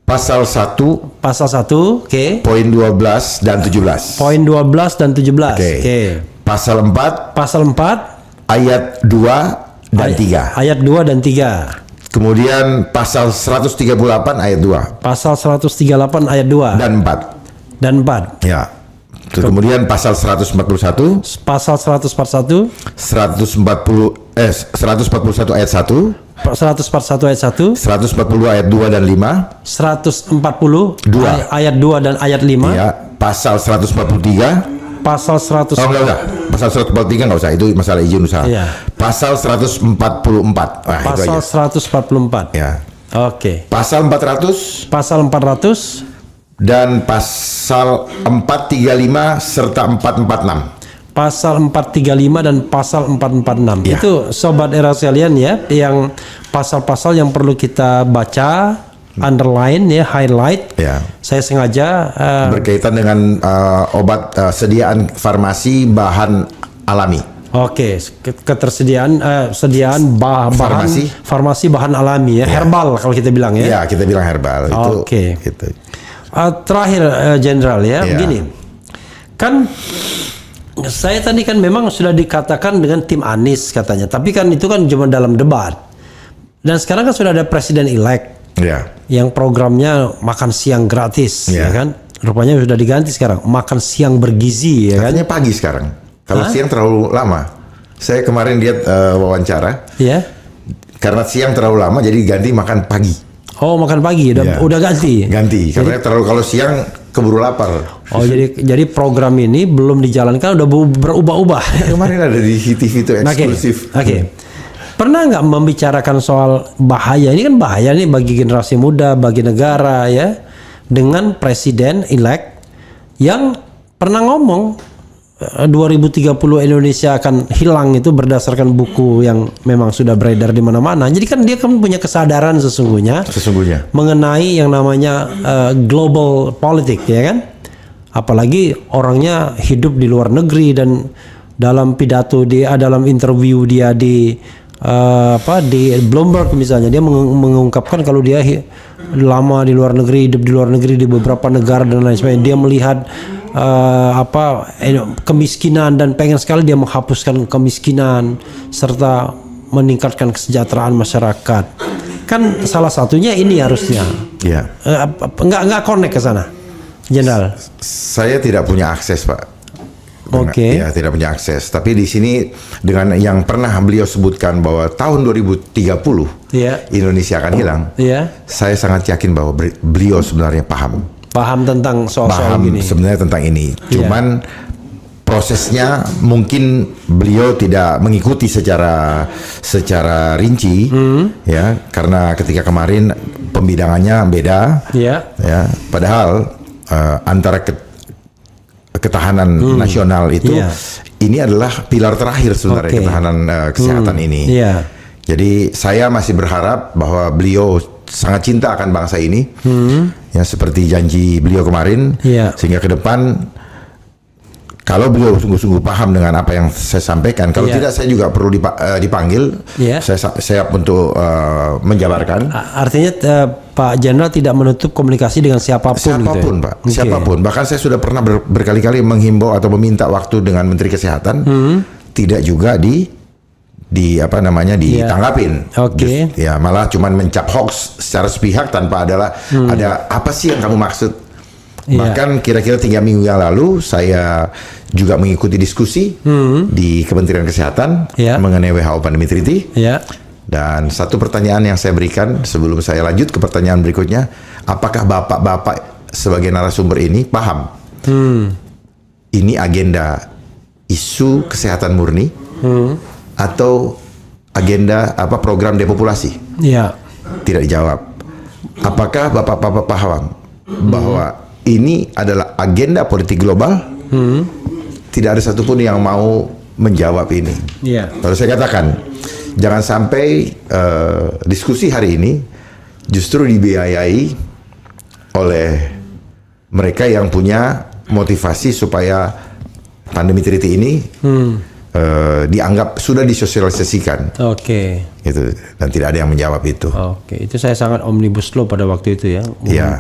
Pasal 1. Pasal 1, poin 12 dan 17. Poin 12 dan 17. Pasal 4. Pasal 4 ayat 2 dan 3. Ayat 2 dan 3. Kemudian pasal 138 ayat 2. Pasal 138 ayat 2 dan 4. Dan 4. Ya. Kemudian pasal 141, pasal 141, 141 ayat 1, 141 ayat 1, 140 ayat 2 dan 5, 140 ayat 2 dan ayat 5. Ya, pasal 143, pasal 100. Oh enggak usah. Pasal 143 enggak usah, itu masalah izin usaha. Ya. Pasal 144. Pasal 144. Ya. Pasal 400, pasal 400 dan pasal 435 serta 446. Pasal 435 dan pasal 446. Itu sobat era sekalian ya, yang pasal-pasal yang perlu kita baca, underline ya, highlight. Saya sengaja berkaitan dengan obat sediaan farmasi bahan alami. Ketersediaan sediaan bahan farmasi bahan alami ya, herbal kalau kita bilang ya. Kita bilang herbal itu. Gitu. Terakhir Jenderal ya, begini. Kan saya tadi kan memang sudah dikatakan dengan tim Anies katanya, tapi kan itu kan cuma dalam debat. Dan sekarang kan sudah ada presiden elect. Yang programnya makan siang gratis ya kan. Rupanya sudah diganti sekarang, makan siang bergizi ya kan. Katanya pagi sekarang. Kalau siang terlalu lama. Saya kemarin lihat wawancara. Karena siang terlalu lama jadi ganti makan pagi. Makan pagi udah ganti. Karena terlalu kalau siang keburu lapar. Jadi program ini belum dijalankan udah berubah-ubah. Kemarin ada di TV itu eksklusif. Pernah nggak membicarakan soal bahaya? Ini kan bahaya nih bagi generasi muda, bagi negara ya, dengan presiden elect yang pernah ngomong 2030 Indonesia akan hilang, itu berdasarkan buku yang memang sudah beredar di mana-mana. Jadi kan dia kan punya kesadaran sesungguhnya mengenai yang namanya global politik ya kan. Apalagi orangnya hidup di luar negeri, dan dalam pidato dia, dalam interview dia di di Bloomberg misalnya, dia mengungkapkan kalau dia lama di luar negeri, hidup di luar negeri di beberapa negara dan lain sebagainya. Dia melihat kemiskinan dan pengen sekali dia menghapuskan kemiskinan serta meningkatkan kesejahteraan masyarakat. Kan salah satunya ini harusnya Ya. Nggak connect ke sana, Jenderal. Saya tidak punya akses, Pak. Oke. Ya, tidak punya akses. Tapi di sini dengan yang pernah beliau sebutkan bahwa tahun 2030 Indonesia akan hilang. Saya sangat yakin bahwa beliau sebenarnya paham tentang soal-soal ini. Sebenarnya tentang ini. Cuman prosesnya mungkin beliau tidak mengikuti secara rinci, ya, karena ketika kemarin pembidangannya beda, ya. Padahal antara ketahanan nasional itu, ini adalah pilar terakhir sebenarnya ketahanan kesehatan ini. Jadi saya masih berharap bahwa beliau sangat cinta akan bangsa ini, ya, seperti janji beliau kemarin, sehingga ke depan kalau beliau sungguh-sungguh paham dengan apa yang saya sampaikan, kalau tidak saya juga perlu dipanggil, saya siap untuk menjabarkan. Artinya Pak Jenderal tidak menutup komunikasi dengan siapapun gitu ya? Pak, siapapun. Bahkan saya sudah pernah berkali-kali menghimbau atau meminta waktu dengan Menteri Kesehatan, tidak juga ditanggapin. Ya, malah cuman mencap hoax secara sepihak tanpa ada apa sih yang kamu maksud. Bahkan kira-kira 3 minggu yang lalu saya juga mengikuti diskusi di Kementerian Kesehatan mengenai WHO Pandemic Treaty. Dan satu pertanyaan yang saya berikan sebelum saya lanjut ke pertanyaan berikutnya, apakah bapak-bapak sebagai narasumber ini paham ini agenda isu kesehatan murni atau agenda program depopulasi? Tidak dijawab. Apakah bapak-bapak paham bahwa ini adalah agenda politik global? Tidak ada satupun yang mau menjawab ini. Lalu saya katakan, jangan sampai diskusi hari ini justru dibiayai oleh mereka yang punya motivasi supaya pandemi treaty ini dianggap sudah disosialisasikan. Gitu, dan tidak ada yang menjawab itu. Itu saya sangat omnibus law pada waktu itu ya,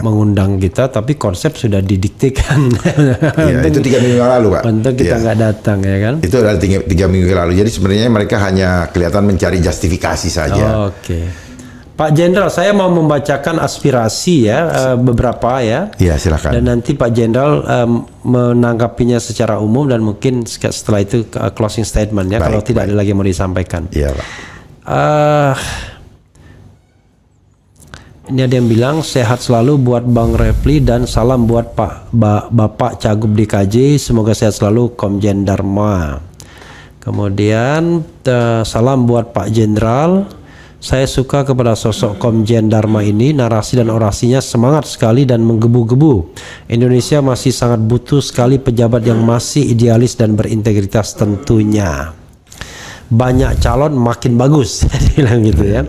mengundang kita, tapi konsep sudah didiktekan. Itu 3 minggu yang lalu, Pak. Untuk kita nggak datang, ya kan? Itu adalah 3 minggu yang lalu. Jadi sebenarnya mereka hanya kelihatan mencari justifikasi saja. Pak Jenderal, saya mau membacakan aspirasi beberapa ya. Silakan. Dan nanti Pak Jenderal menanggapinya secara umum dan mungkin setelah itu closing statement ya. Kalau tidak ada lagi yang mau disampaikan. Iya, Pak. Ini ada yang bilang sehat selalu buat Bang Refli dan salam buat Bapak Cagup DKJ, semoga sehat selalu Komjen Dharma. Kemudian salam buat Pak Jenderal, saya suka kepada sosok Komjen Dharma ini, narasi dan orasinya semangat sekali dan menggebu-gebu. Indonesia masih sangat butuh sekali pejabat yang masih idealis dan berintegritas tentunya. Banyak calon makin bagus, bilang gitu ya.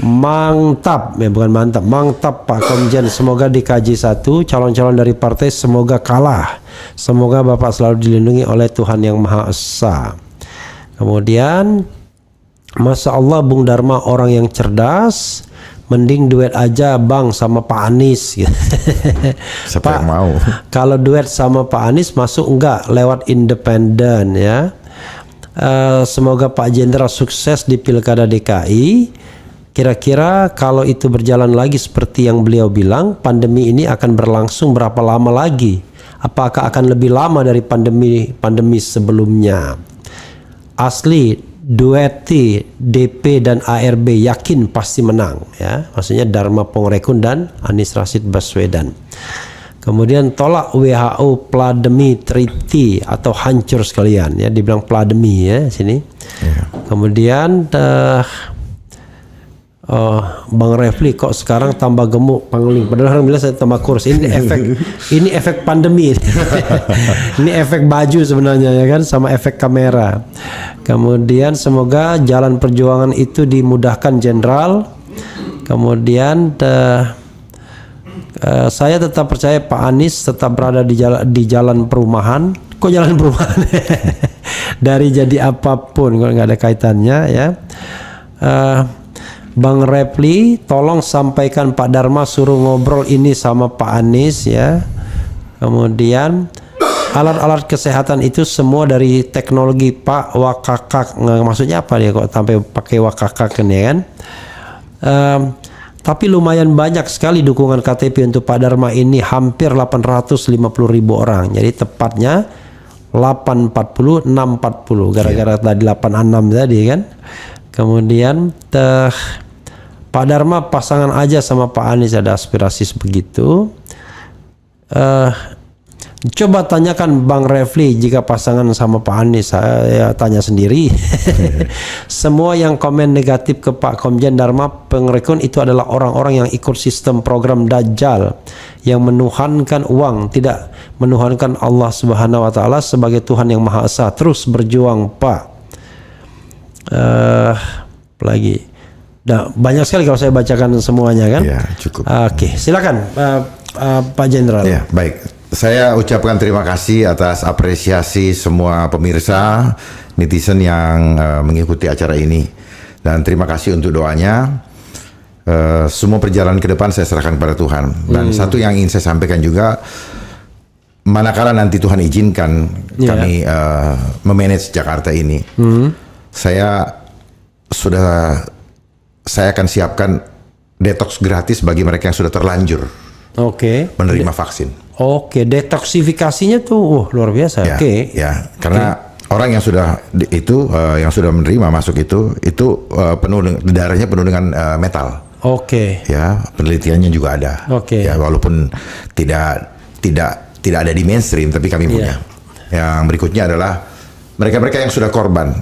Mantap, bukan mantap, mantap Pak Komjen. Semoga dikaji satu, calon-calon dari partai semoga kalah. Semoga Bapak selalu dilindungi oleh Tuhan Yang Maha Esa. Kemudian, Masya Allah Bung Dharma orang yang cerdas. Mending duet aja Bang sama Pak Anies. Siapa yang mau? Kalau duet sama Pak Anies masuk enggak lewat independen ya. Semoga Pak Jenderal sukses di Pilkada DKI. Kira-kira kalau itu berjalan lagi seperti yang beliau bilang, pandemi ini akan berlangsung berapa lama lagi? Apakah akan lebih lama dari pandemi sebelumnya? Asli dueti DP dan ARB yakin pasti menang ya. Maksudnya Dharma Pongrekun dan Anies Rashid Baswedan. Kemudian tolak WHO Pandemic Treaty atau hancur sekalian ya, dibilang pandemi ya sini. Kemudian Bang Refli kok sekarang tambah gemuk pangling, padahal orang bilang saya tambah kurus. Ini efek pandemi. Ini efek baju sebenarnya ya kan, sama efek kamera. Kemudian semoga jalan perjuangan itu dimudahkan Jenderal. Kemudian saya tetap percaya Pak Anies tetap berada di jalan perumahan. Kok jalan perumahan? Dari jadi apapun kalau nggak ada kaitannya ya. Bang Refli, tolong sampaikan Pak Dharma suruh ngobrol ini sama Pak Anies ya. Kemudian alat-alat kesehatan itu semua dari teknologi Pak Wakakak. Maksudnya apa dia kok sampai pakai Wakakak ini kan? Tapi lumayan banyak sekali dukungan KTP untuk Pak Dharma ini, hampir 850.000 orang. Jadi tepatnya 840 640 gara-gara tadi 86 tadi kan. Kemudian Pak Dharma pasangan aja sama Pak Anies, ada aspirasi begitu. Coba tanyakan Bang Refli, jika pasangan sama Pak Anies, saya tanya sendiri. Semua yang komen negatif ke Pak Komjen Dharma Pongrekun itu adalah orang-orang yang ikut sistem program Dajjal, yang menuhankan uang, tidak menuhankan Allah Subhanahu wa taala sebagai Tuhan yang Maha Esa. Terus berjuang, Pak. Lagi. Nah, banyak sekali kalau saya bacakan semuanya kan. Ya, cukup. Oke, silakan Pak Jenderal. Ya, baik. Saya ucapkan terima kasih atas apresiasi semua pemirsa netizen yang mengikuti acara ini, dan terima kasih untuk doanya. Semua perjalanan ke depan saya serahkan kepada Tuhan. Dan satu yang ingin saya sampaikan juga, manakala nanti Tuhan izinkan kami memanage Jakarta ini, saya akan siapkan detox gratis bagi mereka yang sudah terlanjur menerima vaksin. Detoksifikasinya tuh luar biasa. Ya, ya, karena orang yang sudah yang sudah menerima masuk itu penuh, darahnya penuh dengan metal. Ya, penelitiannya juga ada. Ya, walaupun tidak ada di mainstream, tapi kami punya. Yang berikutnya adalah mereka-mereka yang sudah korban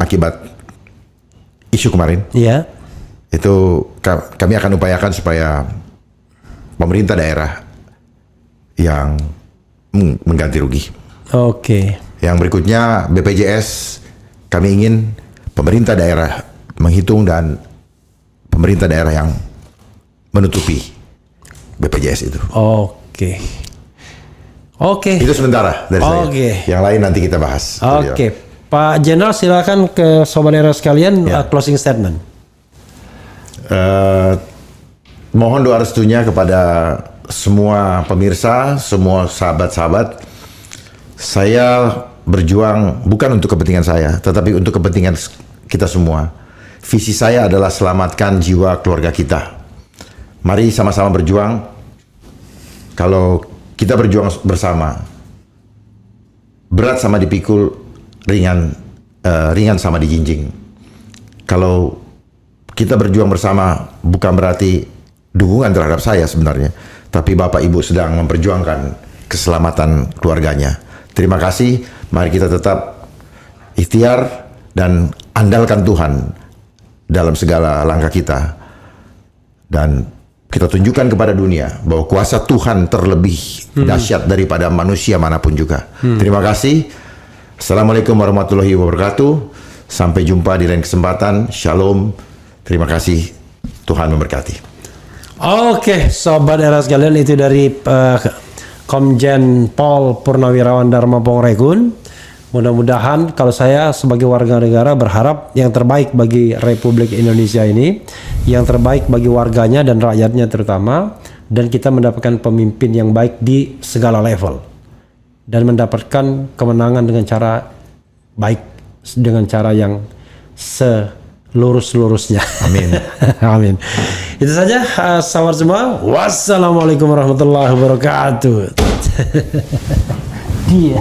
akibat isu kemarin. Itu kami akan upayakan supaya pemerintah daerah yang mengganti rugi. Yang berikutnya BPJS, kami ingin pemerintah daerah menghitung dan pemerintah daerah yang menutupi BPJS itu. Itu sementara dari saya. Yang lain nanti kita bahas. Pak Jenderal, silakan ke sobat daerah sekalian, closing statement. Mohon doa restunya kepada semua pemirsa, semua sahabat-sahabat. Saya berjuang bukan untuk kepentingan saya, tetapi untuk kepentingan kita semua. Visi saya adalah selamatkan jiwa keluarga kita. Mari sama-sama berjuang. Kalau kita berjuang bersama, berat sama dipikul, ringan sama dijinjing. Kalau kita berjuang bersama bukan berarti dukungan terhadap saya sebenarnya, tapi Bapak Ibu sedang memperjuangkan keselamatan keluarganya. Terima kasih. Mari kita tetap ikhtiar dan andalkan Tuhan dalam segala langkah kita. Dan kita tunjukkan kepada dunia bahwa kuasa Tuhan terlebih dahsyat daripada manusia manapun juga. Terima kasih. Assalamualaikum warahmatullahi wabarakatuh. Sampai jumpa di lain kesempatan. Shalom. Terima kasih. Tuhan memberkati. Sobat daerah sekalian, itu dari Komjen Pol Purnawirawan Dharma Pongrekun. Mudah-mudahan, kalau saya sebagai warga negara berharap yang terbaik bagi Republik Indonesia ini, yang terbaik bagi warganya dan rakyatnya terutama, dan kita mendapatkan pemimpin yang baik di segala level, dan mendapatkan kemenangan dengan cara baik, dengan cara yang lurus-lurusnya. Amin. Amin. Itu saja, sahabat semua. Wassalamualaikum warahmatullahi wabarakatuh. Dia.